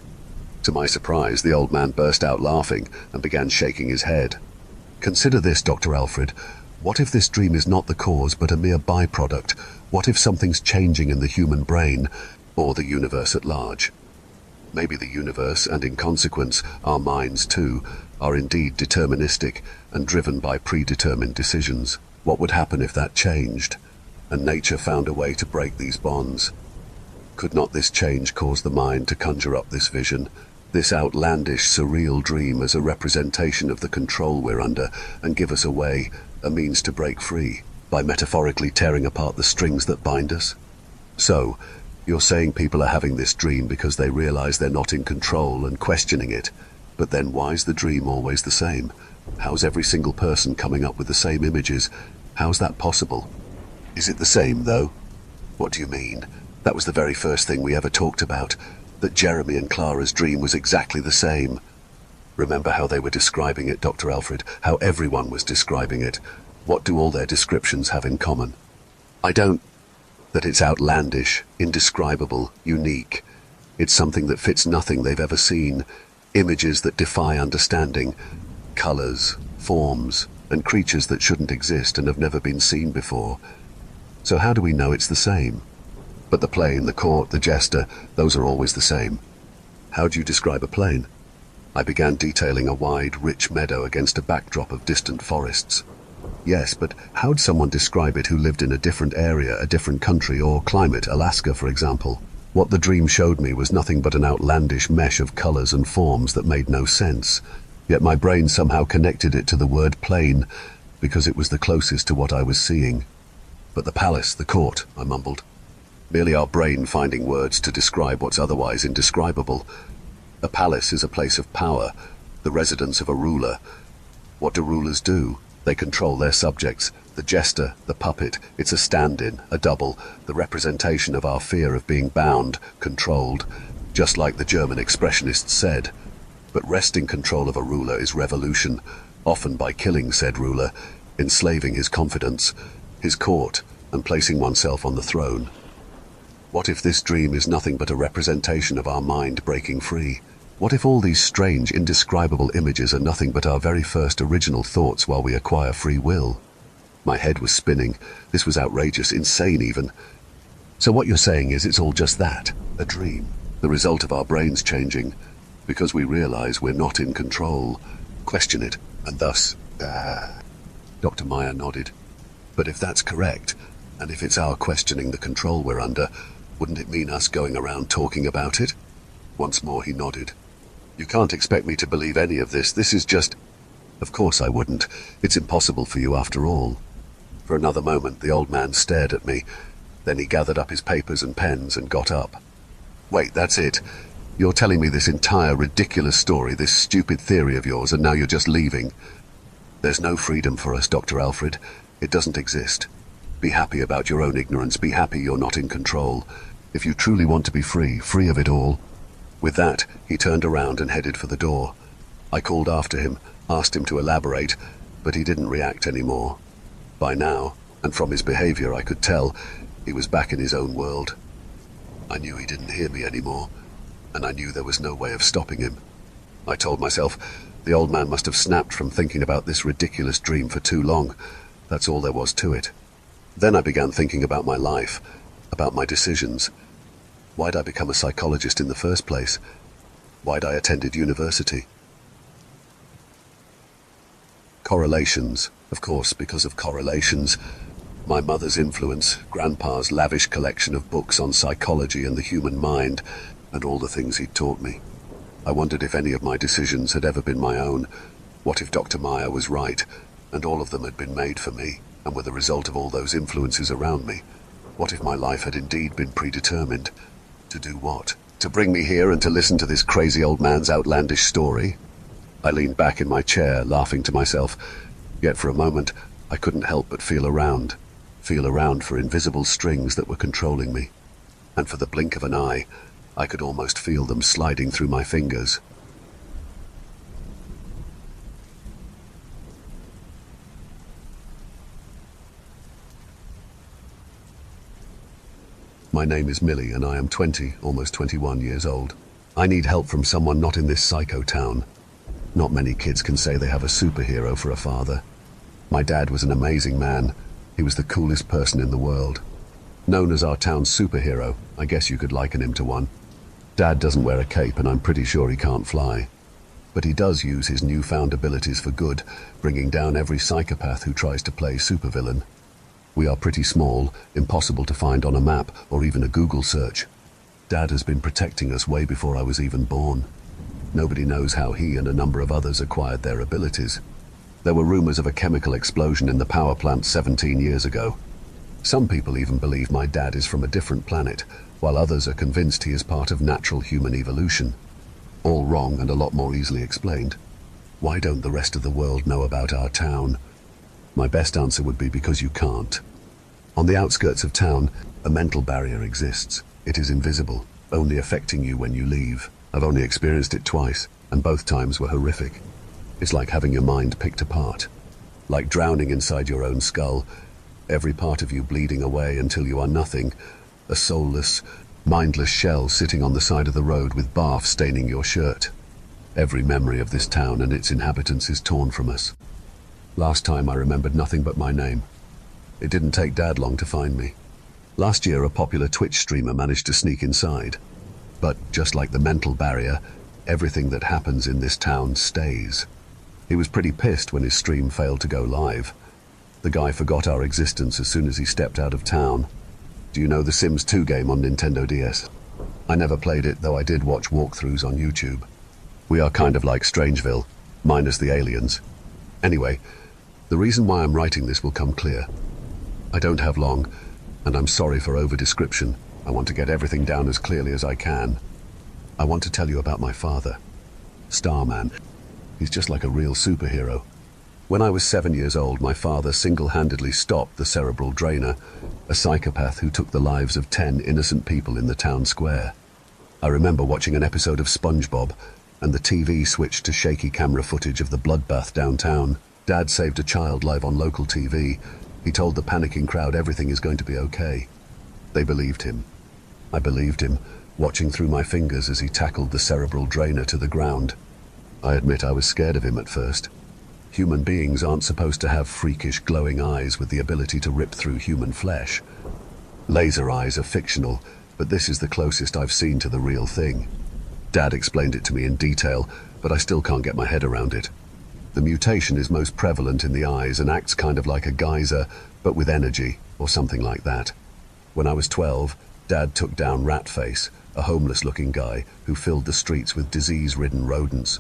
To my surprise, the old man burst out laughing and began shaking his head. Consider this, Dr. Alfred. What if this dream is not the cause, but a mere byproduct? What if something's changing in the human brain, or the universe at large? Maybe the universe, and in consequence, our minds too, are indeed deterministic and driven by predetermined decisions. What would happen if that changed, and nature found a way to break these bonds? Could not this change cause the mind to conjure up this vision, this outlandish, surreal dream as a representation of the control we're under, and give us a way, a means to break free, by metaphorically tearing apart the strings that bind us? So, you're saying people are having this dream because they realize they're not in control and questioning it. But then why's the dream always the same? How's every single person coming up with the same images? How's that possible? Is it the same, though? What do you mean? That was the very first thing we ever talked about, that Jeremy and Clara's dream was exactly the same. Remember how they were describing it, Dr. Alfred? How everyone was describing it? What do all their descriptions have in common? I don't... That it's outlandish, indescribable, unique. It's something that fits nothing they've ever seen. Images that defy understanding. Colors, forms, and creatures that shouldn't exist and have never been seen before. So how do we know it's the same? But the plane, the court, the jester, those are always the same. How do you describe a plane? I began detailing a wide, rich meadow against a backdrop of distant forests. Yes, but how'd someone describe it who lived in a different area, a different country or climate, Alaska for example? What the dream showed me was nothing but an outlandish mesh of colors and forms that made no sense. Yet my brain somehow connected it to the word plane, because it was the closest to what I was seeing. But the palace, the court, I mumbled. Merely our brain finding words to describe what's otherwise indescribable. A palace is a place of power, the residence of a ruler. What do rulers do? They control their subjects. The jester, the puppet, it's a stand-in, a double, the representation of our fear of being bound, controlled, just like the German expressionists said. But wresting control of a ruler is revolution, often by killing said ruler, enslaving his confidence, his court, and placing oneself on the throne. What if this dream is nothing but a representation of our mind breaking free? What if all these strange, indescribable images are nothing but our very first original thoughts while we acquire free will? My head was spinning. This was outrageous, insane even. So what you're saying is it's all just that, a dream, the result of our brains changing, because we realize we're not in control, question it, and thus, Dr. Meyer nodded. But if that's correct, and if it's our questioning the control we're under, wouldn't it mean us going around talking about it? Once more he nodded. You can't expect me to believe any of this. This is just... Of course I wouldn't. It's impossible for you after all. For another moment the old man stared at me. Then he gathered up his papers and pens and got up. Wait, that's it. You're telling me this entire ridiculous story, this stupid theory of yours, and now you're just leaving. There's no freedom for us, Dr. Alfred. It doesn't exist. Be happy about your own ignorance. Be happy you're not in control. If you truly want to be free, free of it all. With that, he turned around and headed for the door. I called after him, asked him to elaborate, but he didn't react anymore. By now, and from his behavior I could tell, he was back in his own world. I knew he didn't hear me anymore, and I knew there was no way of stopping him. I told myself, the old man must have snapped from thinking about this ridiculous dream for too long. That's all there was to it. Then I began thinking about my life, about my decisions. Why'd I become a psychologist in the first place? Why'd I attended university? Correlations, of course, because of correlations. My mother's influence, Grandpa's lavish collection of books on psychology and the human mind, and all the things he'd taught me. I wondered if any of my decisions had ever been my own. What if Dr. Meyer was right, and all of them had been made for me, and were the result of all those influences around me? What if my life had indeed been predetermined? To do what? To bring me here and to listen to this crazy old man's outlandish story? I leaned back in my chair, laughing to myself. Yet for a moment, I couldn't help but feel around for invisible strings that were controlling me. And for the blink of an eye, I could almost feel them sliding through my fingers. My name is Millie, and I am 20, almost 21 years old. I need help from someone not in this psycho town. Not many kids can say they have a superhero for a father. My dad was an amazing man. He was the coolest person in the world. Known as our town's superhero, I guess you could liken him to one. Dad doesn't wear a cape, and I'm pretty sure he can't fly. But he does use his newfound abilities for good, bringing down every psychopath who tries to play supervillain. We are pretty small, impossible to find on a map or even a Google search. Dad has been protecting us way before I was even born. Nobody knows how he and a number of others acquired their abilities. There were rumors of a chemical explosion in the power plant 17 years ago. Some people even believe my dad is from a different planet, while others are convinced he is part of natural human evolution. All wrong and a lot more easily explained. Why don't the rest of the world know about our town? My best answer would be because you can't. On the outskirts of town, a mental barrier exists. It is invisible, only affecting you when you leave. I've only experienced it twice, and both times were horrific. It's like having your mind picked apart. Like drowning inside your own skull. every part of you bleeding away until you are nothing, a soulless, mindless shell sitting on the side of the road with barf staining your shirt. Every memory of this town and its inhabitants is torn from us. Last time I remembered nothing but my name. It didn't take Dad long to find me. Last year, a popular Twitch streamer managed to sneak inside. But just like the mental barrier, everything that happens in this town stays. He was pretty pissed when his stream failed to go live. The guy forgot our existence as soon as he stepped out of town. Do you know the Sims 2 game on Nintendo DS? I never played it, though I did watch walkthroughs on YouTube. We are kind of like Strangeville, minus the aliens. Anyway, the reason why I'm writing this will come clear. I don't have long, and I'm sorry for over-description. I want to get everything down as clearly as I can. I want to tell you about my father, Starman. He's just like a real superhero. When I was 7 years old, my father single-handedly stopped the cerebral drainer, a psychopath who took the lives of 10 innocent people in the town square. I remember watching an episode of SpongeBob, and the TV switched to shaky camera footage of the bloodbath downtown. Dad saved a child live on local TV. He told the panicking crowd everything is going to be okay. They believed him. I believed him, watching through my fingers as he tackled the cerebral drainer to the ground. I admit I was scared of him at first. Human beings aren't supposed to have freakish glowing eyes with the ability to rip through human flesh. Laser eyes are fictional, but this is the closest I've seen to the real thing. Dad explained it to me in detail, but I still can't get my head around it. The mutation is most prevalent in the eyes and acts kind of like a geyser, but with energy, or something like that. When I was 12, Dad took down Ratface, a homeless-looking guy who filled the streets with disease-ridden rodents.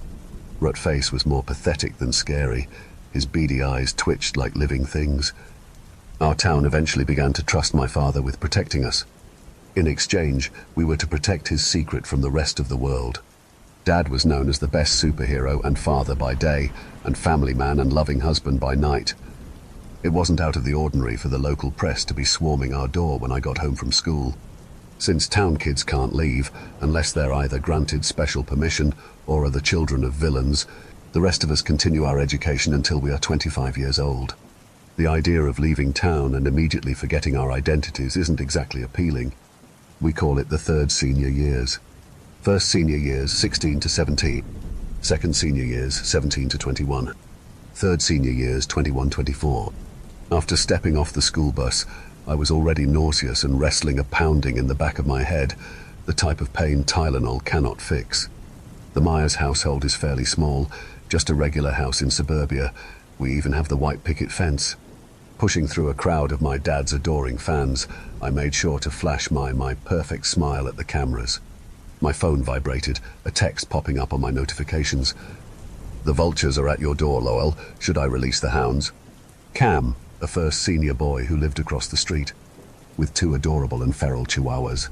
Ratface was more pathetic than scary. His beady eyes twitched like living things. Our town eventually began to trust my father with protecting us. In exchange, we were to protect his secret from the rest of the world. Dad was known as the best superhero and father by day, and family man and loving husband by night. It wasn't out of the ordinary for the local press to be swarming our door when I got home from school. Since town kids can't leave, unless they're either granted special permission or are the children of villains, the rest of us continue our education until we are 25 years old. The idea of leaving town and immediately forgetting our identities isn't exactly appealing. We call it the third senior years. First senior years, 16 to 17. Second senior years, 17 to 21. Third senior years, 21-24. After stepping off the school bus, I was already nauseous and wrestling a pounding in the back of my head, the type of pain Tylenol cannot fix. The Myers household is fairly small, just a regular house in suburbia. We even have the white picket fence. Pushing through a crowd of my dad's adoring fans, I made sure to flash my perfect smile at the cameras. My phone vibrated, a text popping up on my notifications. "The vultures are at your door, Lowell. Should I release the hounds?" Cam, a first senior boy who lived across the street, with 2 adorable and feral chihuahuas.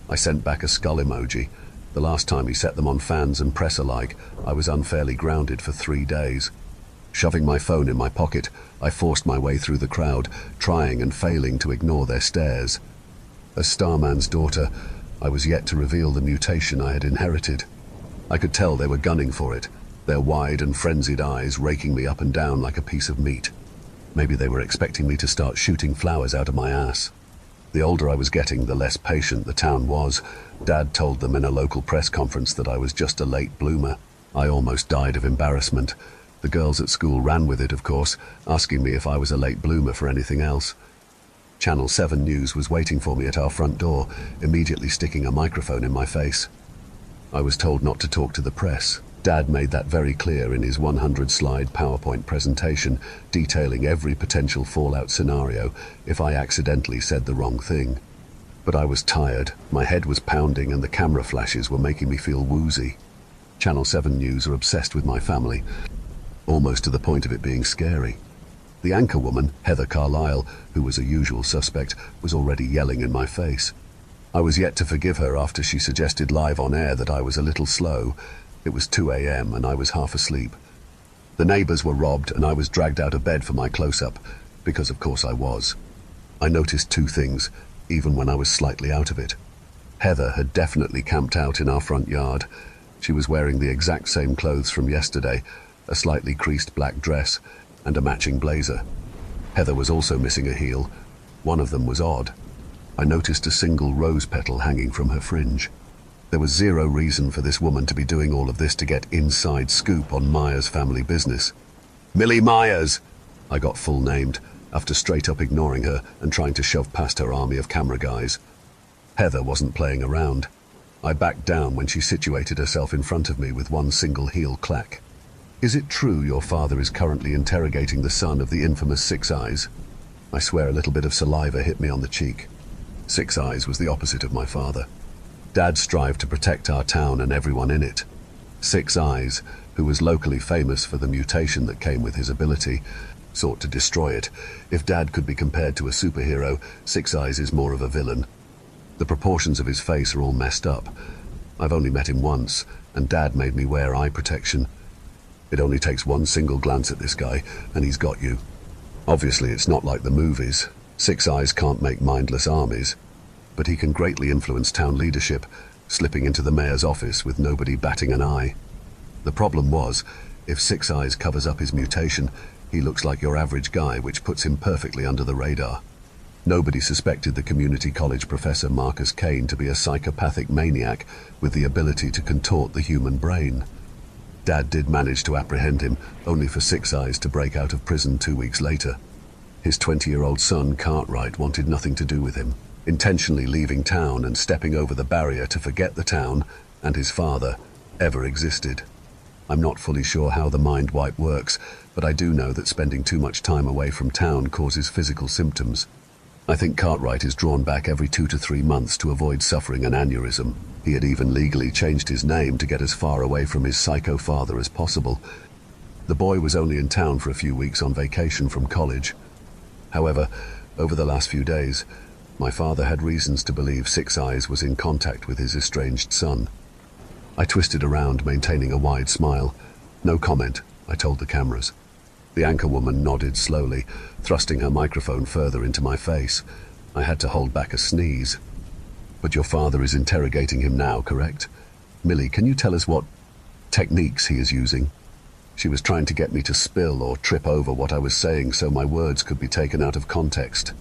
I sent back a skull emoji. The last time he set them on fans and press alike, I was unfairly grounded for 3 days. Shoving my phone in my pocket, I forced my way through the crowd, trying and failing to ignore their stares. As Starman's daughter, I was yet to reveal the mutation I had inherited. I could tell they were gunning for it, their wide and frenzied eyes raking me up and down like a piece of meat. Maybe they were expecting me to start shooting flowers out of my ass. The older I was getting, the less patient the town was. Dad told them in a local press conference that I was just a late bloomer. I almost died of embarrassment. The girls at school ran with it, of course, asking me if I was a late bloomer for anything else. Channel 7 News was waiting for me at our front door, immediately sticking a microphone in my face. I was told not to talk to the press. Dad made that very clear in his 100-slide PowerPoint presentation, detailing every potential fallout scenario if I accidentally said the wrong thing. But I was tired, my head was pounding, and the camera flashes were making me feel woozy. Channel 7 News are obsessed with my family, almost to the point of it being scary. The anchorwoman, Heather Carlisle, who was a usual suspect, was already yelling in my face. I was yet to forgive her after she suggested live on air that I was a little slow. It was 2 a.m. and I was half asleep. The neighbors were robbed and I was dragged out of bed for my close-up, because of course I was. I noticed 2 things, even when I was slightly out of it. Heather had definitely camped out in our front yard. She was wearing the exact same clothes from yesterday, a slightly creased black dress and a matching blazer. Heather was also missing a heel. One of them was odd. I noticed a single rose petal hanging from her fringe. There was zero reason for this woman to be doing all of this to get inside scoop on Myers' family business. Millie Myers! I got full named, after straight up ignoring her and trying to shove past her army of camera guys. Heather wasn't playing around. I backed down when she situated herself in front of me with one single heel clack. Is it true your father is currently interrogating the son of the infamous Six Eyes? I swear a little bit of saliva hit me on the cheek. Six Eyes was the opposite of my father. Dad strived to protect our town and everyone in it. Six Eyes, who was locally famous for the mutation that came with his ability, sought to destroy it. If Dad could be compared to a superhero, Six Eyes is more of a villain. The proportions of his face are all messed up. I've only met him once, and Dad made me wear eye protection. It only takes one single glance at this guy, and he's got you. Obviously, it's not like the movies. Six Eyes can't make mindless armies, but he can greatly influence town leadership, slipping into the mayor's office with nobody batting an eye. The problem was, if Six Eyes covers up his mutation, he looks like your average guy, which puts him perfectly under the radar. Nobody suspected the community college professor Marcus Kane to be a psychopathic maniac with the ability to contort the human brain. Dad did manage to apprehend him, only for Six Eyes to break out of prison 2 weeks later. His 20-year-old son, Cartwright, wanted nothing to do with him, intentionally leaving town and stepping over the barrier to forget the town and his father ever existed. I'm not fully sure how the mind wipe works, but I do know that spending too much time away from town causes physical symptoms. I think Cartwright is drawn back every 2 to 3 months to avoid suffering an aneurysm. He had even legally changed his name to get as far away from his psycho father as possible. The boy was only in town for a few weeks on vacation from college. However, over the last few days, my father had reasons to believe Six Eyes was in contact with his estranged son. I twisted around, maintaining a wide smile. No comment, I told the cameras. The anchorwoman nodded slowly, thrusting her microphone further into my face. I had to hold back a sneeze. But your father is interrogating him now, correct? Millie, can you tell us what techniques he is using? She was trying to get me to spill or trip over what I was saying so my words could be taken out of context.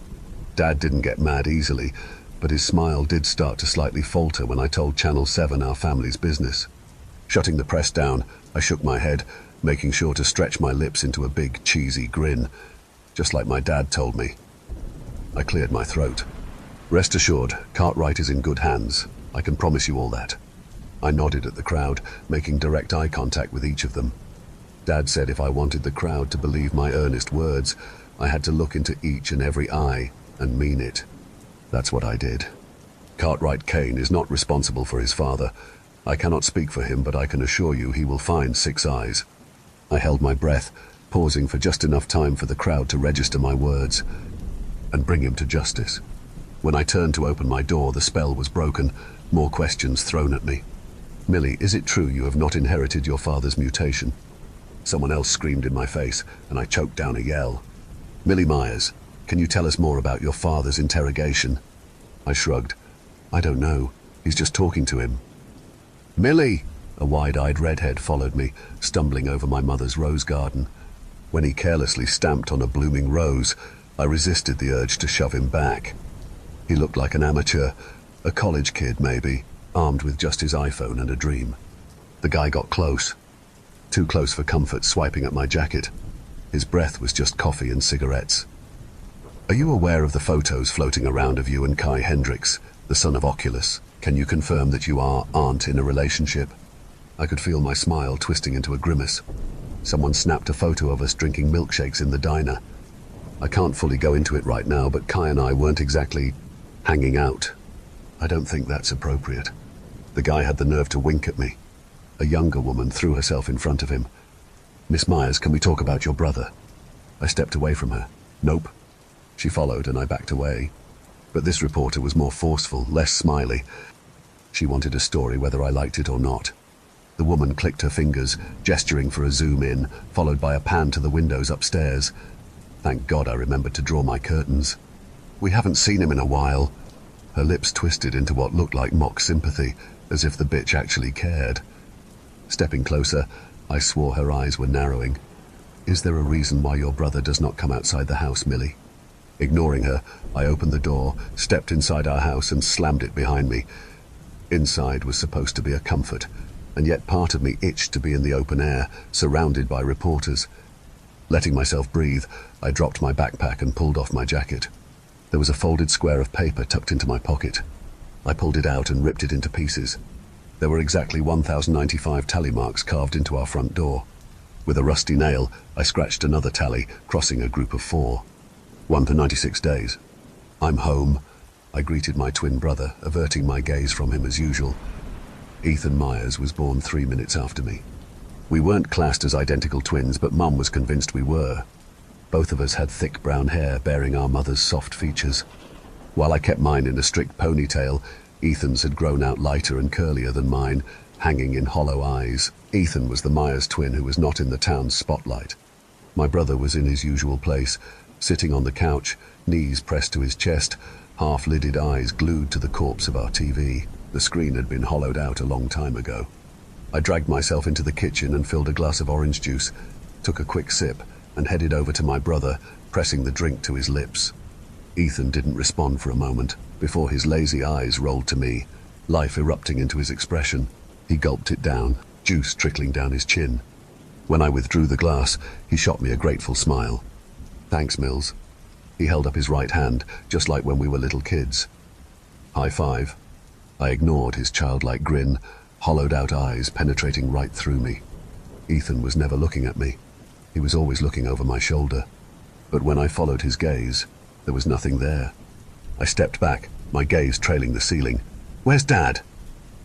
Dad didn't get mad easily, but his smile did start to slightly falter when I told Channel 7 our family's business. Shutting the press down, I shook my head, making sure to stretch my lips into a big, cheesy grin, just like my dad told me. I cleared my throat. Rest assured, Cartwright is in good hands. I can promise you all that. I nodded at the crowd, making direct eye contact with each of them. Dad said if I wanted the crowd to believe my earnest words, I had to look into each and every eye and mean it. That's what I did. Cartwright Kane is not responsible for his father. I cannot speak for him, but I can assure you he will find Six Eyes. I held my breath, pausing for just enough time for the crowd to register my words and bring him to justice. When I turned to open my door, the spell was broken, more questions thrown at me. Millie, is it true you have not inherited your father's mutation? Someone else screamed in my face, and I choked down a yell. Millie Myers, can you tell us more about your father's interrogation? I shrugged. I don't know. He's just talking to him. Millie! A wide-eyed redhead followed me, stumbling over my mother's rose garden. When he carelessly stamped on a blooming rose, I resisted the urge to shove him back. He looked like an amateur, a college kid maybe, armed with just his iPhone and a dream. The guy got close. Too close for comfort, swiping at my jacket. His breath was just coffee and cigarettes. Are you aware of the photos floating around of you and Kai Hendricks, the son of Oculus? Can you confirm that you aren't in a relationship? I could feel my smile twisting into a grimace. Someone snapped a photo of us drinking milkshakes in the diner. I can't fully go into it right now, but Kai and I weren't exactly hanging out. I don't think that's appropriate. The guy had the nerve to wink at me. A younger woman threw herself in front of him. Miss Myers, can we talk about your brother? I stepped away from her. Nope. She followed and I backed away. But this reporter was more forceful, less smiley. She wanted a story whether I liked it or not. The woman clicked her fingers, gesturing for a zoom in, followed by a pan to the windows upstairs. Thank God I remembered to draw my curtains. We haven't seen him in a while. Her lips twisted into what looked like mock sympathy, as if the bitch actually cared. Stepping closer, I swore her eyes were narrowing. Is there a reason why your brother does not come outside the house, Millie? Ignoring her, I opened the door, stepped inside our house and slammed it behind me. Inside was supposed to be a comfort, and yet part of me itched to be in the open air, surrounded by reporters. Letting myself breathe, I dropped my backpack and pulled off my jacket. There was a folded square of paper tucked into my pocket. I pulled it out and ripped it into pieces. There were exactly 1,095 tally marks carved into our front door. With a rusty nail, I scratched another tally, crossing a group of 4. 1 for 96 days. I'm home. I greeted my twin brother, averting my gaze from him as usual. Ethan Myers was born 3 minutes after me. We weren't classed as identical twins, but Mum was convinced we were. Both of us had thick brown hair bearing our mother's soft features. While I kept mine in a strict ponytail, Ethan's had grown out lighter and curlier than mine, hanging in hollow eyes. Ethan was the Myers twin who was not in the town's spotlight. My brother was in his usual place, sitting on the couch, knees pressed to his chest, half-lidded eyes glued to the corpse of our TV. The screen had been hollowed out a long time ago. I dragged myself into the kitchen and filled a glass of orange juice, took a quick sip, and headed over to my brother, pressing the drink to his lips. Ethan didn't respond for a moment, before his lazy eyes rolled to me, life erupting into his expression. He gulped it down, juice trickling down his chin. When I withdrew the glass, he shot me a grateful smile. Thanks, Mills. He held up his right hand, just like when we were little kids. High five. I ignored his childlike grin, hollowed-out eyes penetrating right through me. Ethan was never looking at me. He was always looking over my shoulder. But when I followed his gaze, there was nothing there. I stepped back, my gaze trailing the ceiling. Where's Dad?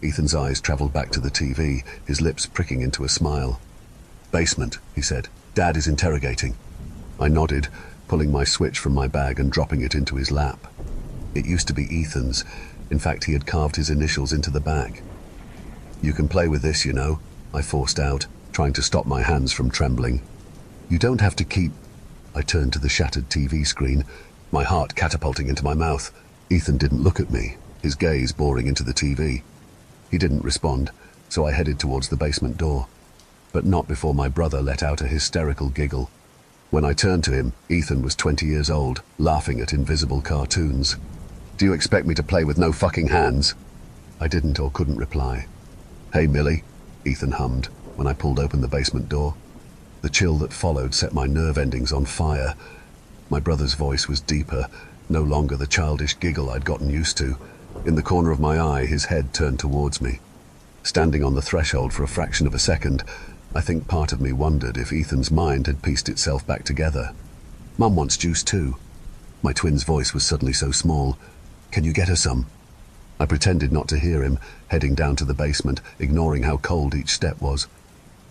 Ethan's eyes traveled back to the TV, his lips pricking into a smile. Basement, he said. Dad is interrogating. I nodded, pulling my switch from my bag and dropping it into his lap. It used to be Ethan's. In fact, he had carved his initials into the back. You can play with this, you know, I forced out, trying to stop my hands from trembling. You don't have to keep... I turned to the shattered TV screen, my heart catapulting into my mouth. Ethan didn't look at me, his gaze boring into the TV. He didn't respond, so I headed towards the basement door. But not before my brother let out a hysterical giggle. When I turned to him, Ethan was 20 years old, laughing at invisible cartoons. Do you expect me to play with no fucking hands? I didn't or couldn't reply. Hey, Millie, Ethan hummed when I pulled open the basement door. The chill that followed set my nerve endings on fire. My brother's voice was deeper, no longer the childish giggle I'd gotten used to. In the corner of my eye, his head turned towards me. Standing on the threshold for a fraction of a second, I think part of me wondered if Ethan's mind had pieced itself back together. Mum wants juice too. My twin's voice was suddenly so small. Can you get her some? I pretended not to hear him, heading down to the basement, ignoring how cold each step was.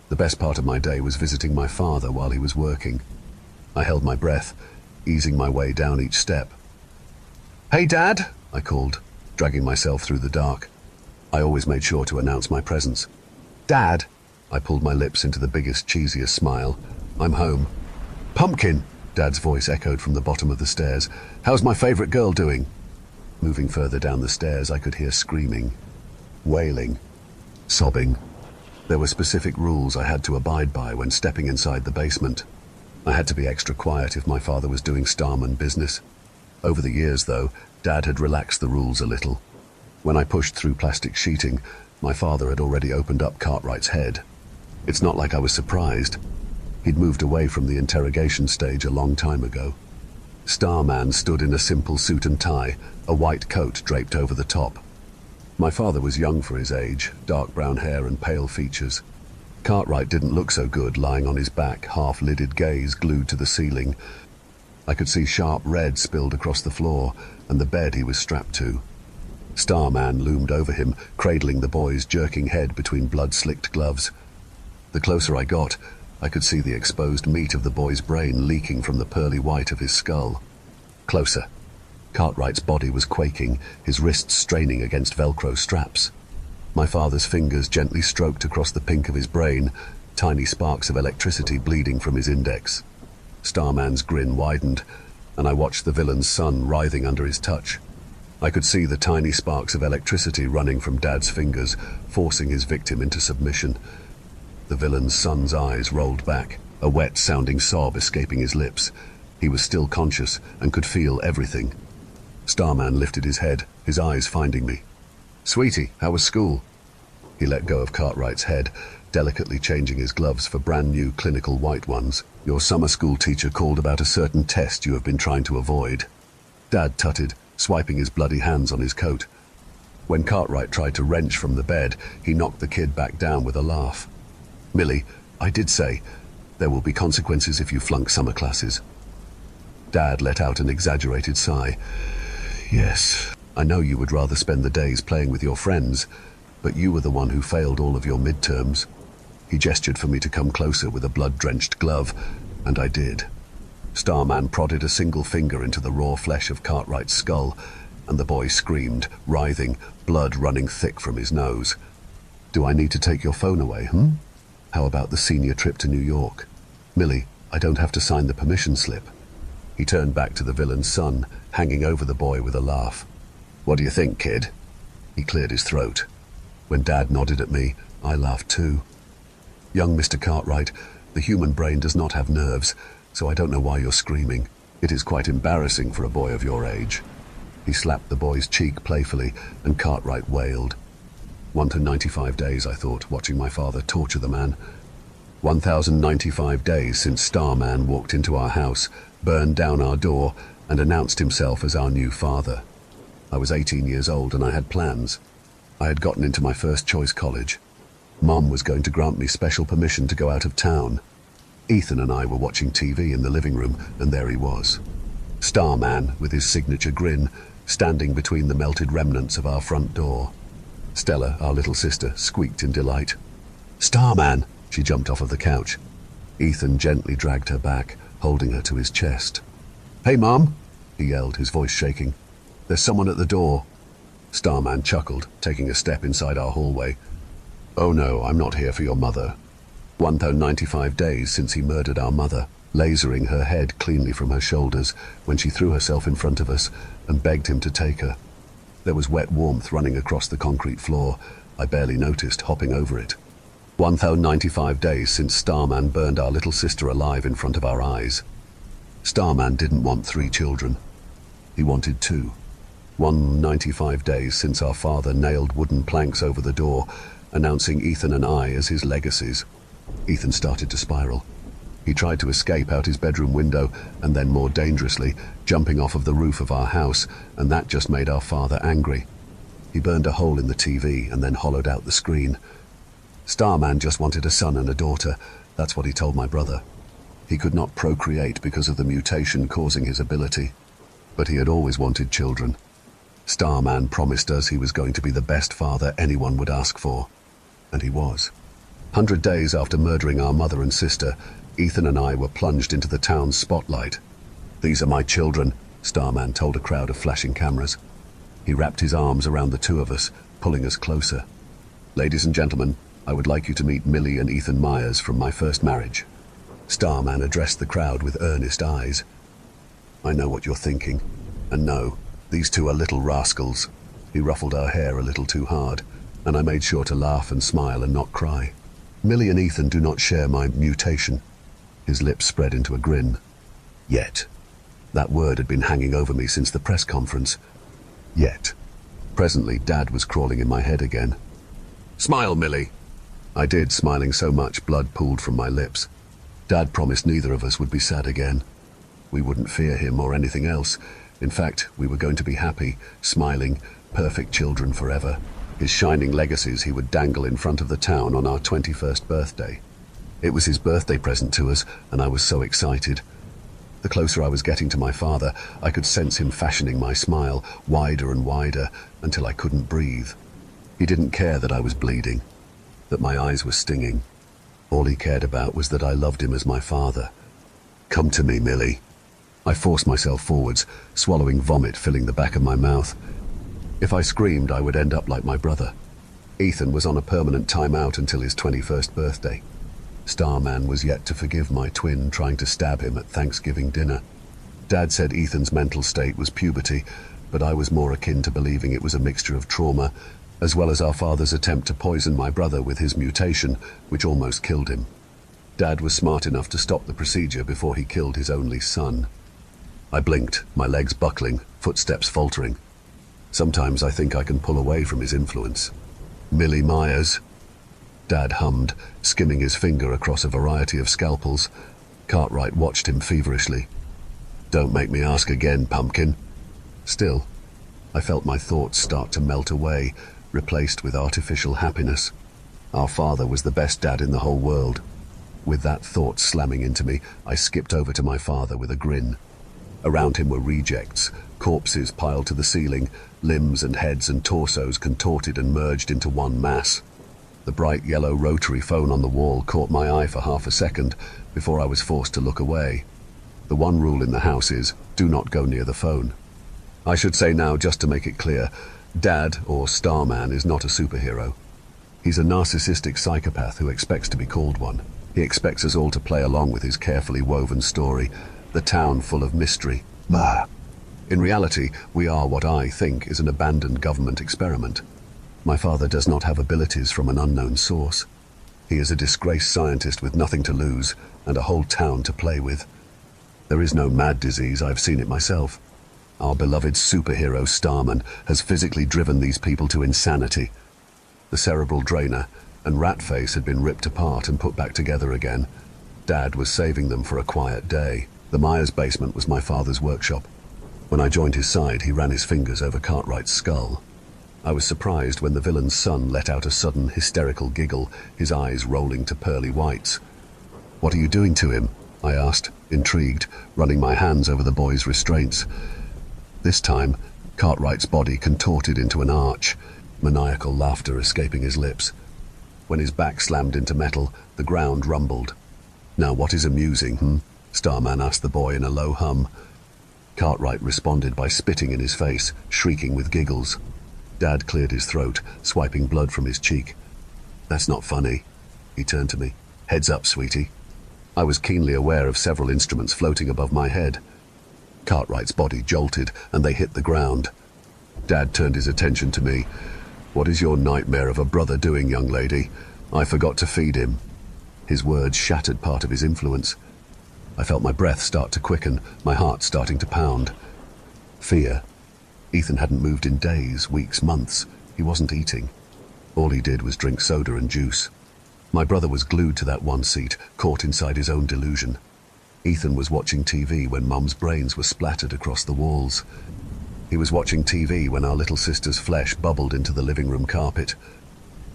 The best part of my day was visiting my father while he was working. I held my breath, easing my way down each step. Hey, Dad, I called, dragging myself through the dark. I always made sure to announce my presence. Dad, I pulled my lips into the biggest, cheesiest smile. I'm home. Pumpkin, Dad's voice echoed from the bottom of the stairs. How's my favorite girl doing? Moving further down the stairs, I could hear screaming, wailing, sobbing. There were specific rules I had to abide by when stepping inside the basement. I had to be extra quiet if my father was doing starman business. Over the years, though, Dad had relaxed the rules a little. When I pushed through plastic sheeting, my father had already opened up Cartwright's head. It's not like I was surprised. He'd moved away from the interrogation stage a long time ago. Starman stood in a simple suit and tie, a white coat draped over the top. My father was young for his age, dark brown hair and pale features. Cartwright didn't look so good lying on his back, half-lidded gaze glued to the ceiling. I could see sharp red spilled across the floor and the bed he was strapped to. Starman loomed over him, cradling the boy's jerking head between blood-slicked gloves. The closer I got, I could see the exposed meat of the boy's brain leaking from the pearly white of his skull. Closer. Cartwright's body was quaking, his wrists straining against Velcro straps. My father's fingers gently stroked across the pink of his brain, tiny sparks of electricity bleeding from his index. Starman's grin widened, and I watched the villain's son writhing under his touch. I could see the tiny sparks of electricity running from Dad's fingers, forcing his victim into submission. The villain's son's eyes rolled back. a wet-sounding sob escaping his lips. He was still conscious and could feel everything. Starman lifted his head, his eyes finding me. "Sweetie, how was school?" He let go of Cartwright's head, delicately changing his gloves for brand new clinical white ones. "Your summer school teacher called about a certain test you have been trying to avoid." Dad tutted, swiping his bloody hands on his coat. When Cartwright tried to wrench from the bed, he knocked the kid back down with a laugh. "Millie, I did say, there will be consequences if you flunk summer classes." Dad let out an exaggerated sigh. "Yes, I know you would rather spend the days playing with your friends, but you were the one who failed all of your midterms." He gestured for me to come closer with a blood-drenched glove, and I did. Starman prodded a single finger into the raw flesh of Cartwright's skull, and the boy screamed, writhing, blood running thick from his nose. "Do I need to take your phone away, How about the senior trip to New York? Millie, I don't have to sign the permission slip." He turned back to the villain's son, hanging over the boy with a laugh. "What do you think, kid?" He cleared his throat. When Dad nodded at me, I laughed too. "Young Mr. Cartwright, the human brain does not have nerves, so I don't know why you're screaming. It is quite embarrassing for a boy of your age." He slapped the boy's cheek playfully, and Cartwright wailed. 1 to 95 days, I thought, watching my father torture the man. 1,095 days since Starman walked into our house, burned down our door, and announced himself as our new father. I was 18 years old and I had plans. I had gotten into my first choice college. Mom was going to grant me special permission to go out of town. Ethan and I were watching TV in the living room, and there he was. Starman, with his signature grin, standing between the melted remnants of our front door. Stella, our little sister, squeaked in delight. "Starman!" She jumped off of the couch. Ethan gently dragged her back, holding her to his chest. "Hey, Mom!" he yelled, his voice shaking. "There's someone at the door." Starman chuckled, taking a step inside our hallway. "Oh no, I'm not here for your mother." 1,095 days since he murdered our mother, lasering her head cleanly from her shoulders when she threw herself in front of us and begged him to take her. There was wet warmth running across the concrete floor. I barely noticed, hopping over it. 1,095 days since Starman burned our little sister alive in front of our eyes. Starman didn't want 3 children. He wanted 2. 195 days since our father nailed wooden planks over the door, announcing Ethan and I as his legacies. Ethan started to spiral. He tried to escape out his bedroom window, and then more dangerously, jumping off of the roof of our house, and that just made our father angry. He burned a hole in the TV and then hollowed out the screen. Starman just wanted a son and a daughter. That's what he told my brother. He could not procreate because of the mutation causing his ability, but he had always wanted children. Starman promised us he was going to be the best father anyone would ask for, and he was. 100 days after murdering our mother and sister, Ethan and I were plunged into the town's spotlight. "These are my children," Starman told a crowd of flashing cameras. He wrapped his arms around the 2 of us, pulling us closer. "Ladies and gentlemen, I would like you to meet Millie and Ethan Myers from my first marriage." Starman addressed the crowd with earnest eyes. "I know what you're thinking. And no, these 2 are little rascals." He ruffled our hair a little too hard, and I made sure to laugh and smile and not cry. "Millie and Ethan do not share my mutation." His lips spread into a grin. Yet. That word had been hanging over me since the press conference. Yet. Presently, Dad was crawling in my head again. "Smile, Millie." I did, smiling so much blood pooled from my lips. Dad promised neither of us would be sad again. We wouldn't fear him or anything else. In fact, we were going to be happy, smiling, perfect children forever. His shining legacies he would dangle in front of the town on our 21st birthday. It was his birthday present to us, and I was so excited. The closer I was getting to my father, I could sense him fashioning my smile wider and wider until I couldn't breathe. He didn't care that I was bleeding, that my eyes were stinging. All he cared about was that I loved him as my father. "Come to me, Millie." I forced myself forwards, swallowing vomit filling the back of my mouth. If I screamed, I would end up like my brother. Ethan was on a permanent timeout until his 21st birthday. Starman was yet to forgive my twin trying to stab him at Thanksgiving dinner. Dad said Ethan's mental state was puberty, but I was more akin to believing it was a mixture of trauma, as well as our father's attempt to poison my brother with his mutation, which almost killed him. Dad was smart enough to stop the procedure before he killed his only son. I blinked, my legs buckling, footsteps faltering. Sometimes I think I can pull away from his influence. Millie Myers. Dad hummed, skimming his finger across a variety of scalpels. Cartwright watched him feverishly. Don't make me ask again, pumpkin. Still, I felt my thoughts start to melt away, replaced with artificial happiness. Our father was the best dad in the whole world. With that thought slamming into me, I skipped over to my father with a grin. Around him were rejects, corpses piled to the ceiling, limbs and heads and torsos contorted and merged into one mass. The bright yellow rotary phone on the wall caught my eye for half a second before I was forced to look away. The one rule in the house is, do not go near the phone. I should say now, just to make it clear, Dad, or Starman, is not a superhero. He's a narcissistic psychopath who expects to be called one. He expects us all to play along with his carefully woven story, the town full of mystery. In reality, we are what I think is an abandoned government experiment. My father does not have abilities from an unknown source. He is a disgraced scientist with nothing to lose and a whole town to play with. There is no mad disease, I've seen it myself. Our beloved superhero Starman has physically driven these people to insanity. The cerebral drainer and Ratface had been ripped apart and put back together again. Dad was saving them for a quiet day. The Myers basement was my father's workshop. When I joined his side, he ran his fingers over Cartwright's skull. I was surprised when the villain's son let out a sudden hysterical giggle, his eyes rolling to pearly whites. "What are you doing to him?" I asked, intrigued, running my hands over the boy's restraints. This time, Cartwright's body contorted into an arch, maniacal laughter escaping his lips. When his back slammed into metal, the ground rumbled. "Now what is amusing, Starman asked the boy in a low hum. Cartwright responded by spitting in his face, shrieking with giggles. Dad cleared his throat, swiping blood from his cheek. "That's not funny." He turned to me. "Heads up, sweetie." I was keenly aware of several instruments floating above my head. Cartwright's body jolted, and they hit the ground. Dad turned his attention to me. "What is your nightmare of a brother doing, young lady? I forgot to feed him." His words shattered part of his influence. I felt my breath start to quicken, my heart starting to pound. Fear. Ethan hadn't moved in days, weeks, months. He wasn't eating. All he did was drink soda and juice. My brother was glued to that one seat, caught inside his own delusion. Ethan was watching TV when Mum's brains were splattered across the walls. He was watching TV when our little sister's flesh bubbled into the living room carpet.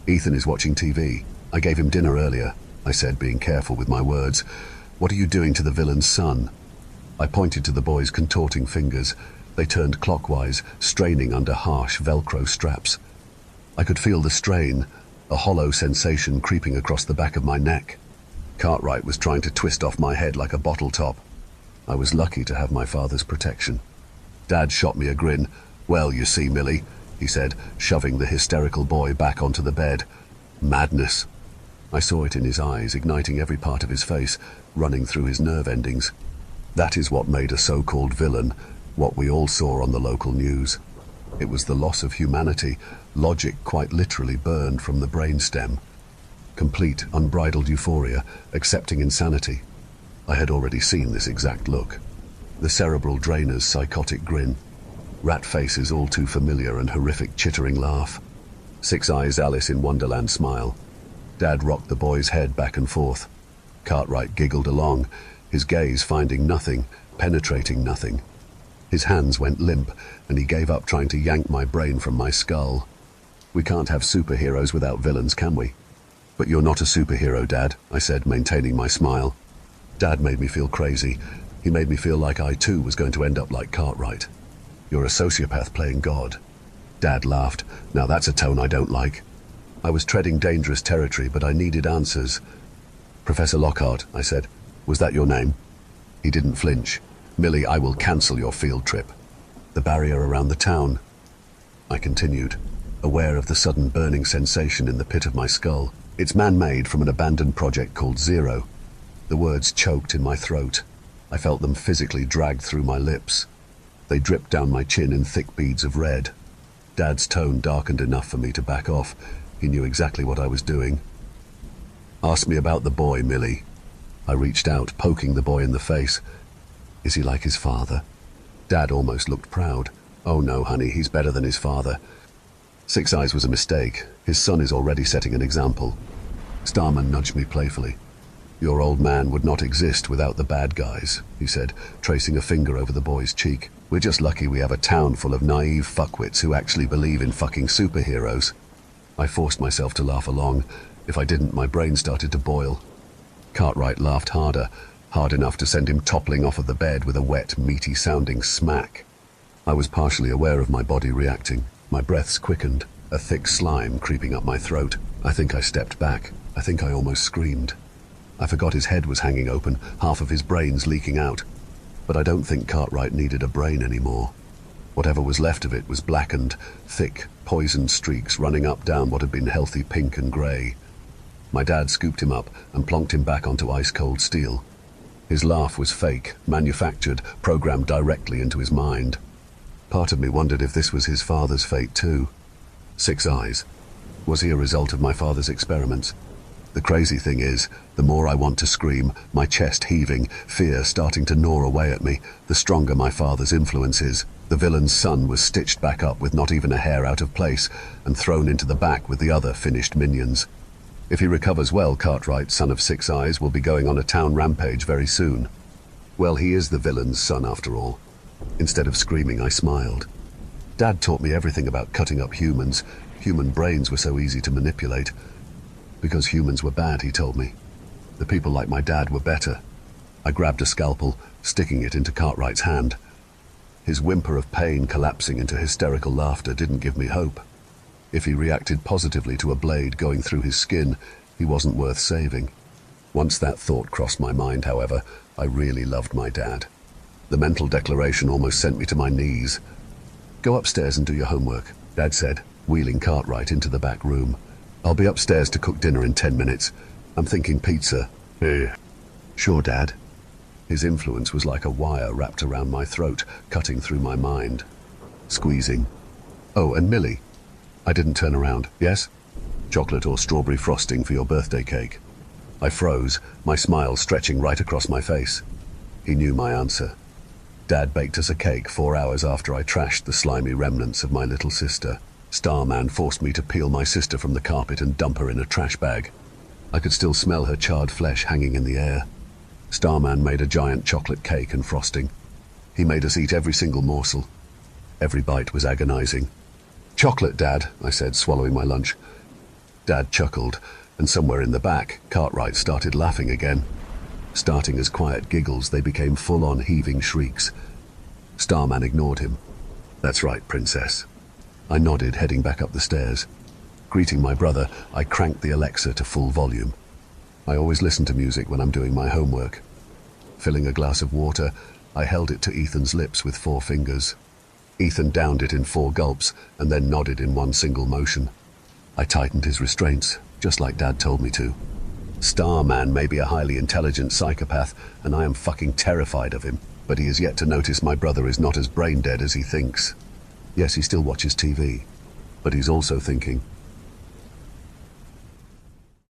"Ethan is watching TV. I gave him dinner earlier," I said, being careful with my words. "What are you doing to the villain's son?" I pointed to the boy's contorting fingers. They turned clockwise, straining under harsh Velcro straps. I could feel the strain, a hollow sensation creeping across the back of my neck. Cartwright was trying to twist off my head like a bottle top. I was lucky to have my father's protection. Dad shot me a grin. "Well, you see, Millie," he said, shoving the hysterical boy back onto the bed. "Madness." I saw it in his eyes, igniting every part of his face, running through his nerve endings. That is what made a so-called villain, what we all saw on the local news. It was the loss of humanity, logic quite literally burned from the brainstem. Complete, unbridled euphoria, accepting insanity. I had already seen this exact look. The cerebral drainer's psychotic grin. Ratface's all too familiar and horrific chittering laugh. Six Eyes Alice in Wonderland smile. Dad rocked the boy's head back and forth. Cartwright giggled along, his gaze finding nothing, penetrating nothing. His hands went limp, and he gave up trying to yank my brain from my skull. We can't have superheroes without villains, can we? "But you're not a superhero, Dad," I said, maintaining my smile. Dad made me feel crazy. He made me feel like I too was going to end up like Cartwright. "You're a sociopath playing God." Dad laughed. "Now that's a tone I don't like." I was treading dangerous territory, but I needed answers. "Professor Lockhart," I said, "was that your name?" He didn't flinch. "Millie, I will cancel your field trip." "The barrier around the town." I continued, aware of the sudden burning sensation in the pit of my skull. "It's man-made from an abandoned project called Zero." The words choked in my throat. I felt them physically dragged through my lips. They dripped down my chin in thick beads of red. Dad's tone darkened enough for me to back off. He knew exactly what I was doing. "Ask me about the boy, Millie." I reached out, poking the boy in the face. Is he like his father? Dad almost looked proud. Oh no, honey, he's better than his father. Six Eyes was a mistake. His son is already setting an example. Starman nudged me playfully. Your old man would not exist without the bad guys, he said, tracing a finger over the boy's cheek. We're just lucky we have a town full of naive fuckwits who actually believe in fucking superheroes. I forced myself to laugh along. If I didn't, my brain started to boil. Cartwright laughed harder, hard enough to send him toppling off of the bed with a wet, meaty-sounding smack. I was partially aware of my body reacting. My breaths quickened, a thick slime creeping up my throat. I think I stepped back. I think I almost screamed. I forgot his head was hanging open, half of his brains leaking out. But I don't think Cartwright needed a brain anymore. Whatever was left of it was blackened, thick, poisoned streaks running up down what had been healthy pink and grey. My dad scooped him up and plonked him back onto ice-cold steel. His laugh was fake, manufactured, programmed directly into his mind. Part of me wondered if this was his father's fate too. Six Eyes. Was he a result of my father's experiments? The crazy thing is, the more I want to scream, my chest heaving, fear starting to gnaw away at me, the stronger my father's influence is. The villain's son was stitched back up with not even a hair out of place and thrown into the back with the other finished minions. If he recovers well, Cartwright, son of Six Eyes, will be going on a town rampage very soon. Well, he is the villain's son after all. Instead of screaming, I smiled. Dad taught me everything about cutting up humans. Human brains were so easy to manipulate. Because humans were bad, he told me. The people like my dad were better. I grabbed a scalpel, sticking it into Cartwright's hand. His whimper of pain collapsing into hysterical laughter didn't give me hope. If he reacted positively to a blade going through his skin, he wasn't worth saving. Once that thought crossed my mind, however, I really loved my dad. The mental declaration almost sent me to my knees. Go upstairs and do your homework, Dad said, wheeling Cartwright into the back room. I'll be upstairs to cook dinner in 10 minutes. I'm thinking pizza. Sure, Dad. His influence was like a wire wrapped around my throat, cutting through my mind. Squeezing. Oh, and Millie. I didn't turn around. Yes? Chocolate or strawberry frosting for your birthday cake? I froze, my smile stretching right across my face. He knew my answer. Dad baked us a cake 4 hours after I trashed the slimy remnants of my little sister. Starman forced me to peel my sister from the carpet and dump her in a trash bag. I could still smell her charred flesh hanging in the air. Starman made a giant chocolate cake and frosting. He made us eat every single morsel. Every bite was agonizing. Chocolate, Dad, I said, swallowing my lunch. Dad chuckled, and somewhere in the back, Cartwright started laughing again. Starting as quiet giggles, they became full-on heaving shrieks. Starman ignored him. That's right, Princess. I nodded, heading back up the stairs. Greeting my brother, I cranked the Alexa to full volume. I always listen to music when I'm doing my homework. Filling a glass of water, I held it to Ethan's lips with 4 fingers. Ethan downed it in 4 gulps and then nodded in one single motion. I tightened his restraints, just like Dad told me to. Starman may be a highly intelligent psychopath, and I am fucking terrified of him, but he is yet to notice my brother is not as brain dead as he thinks. Yes, he still watches TV, but he's also thinking,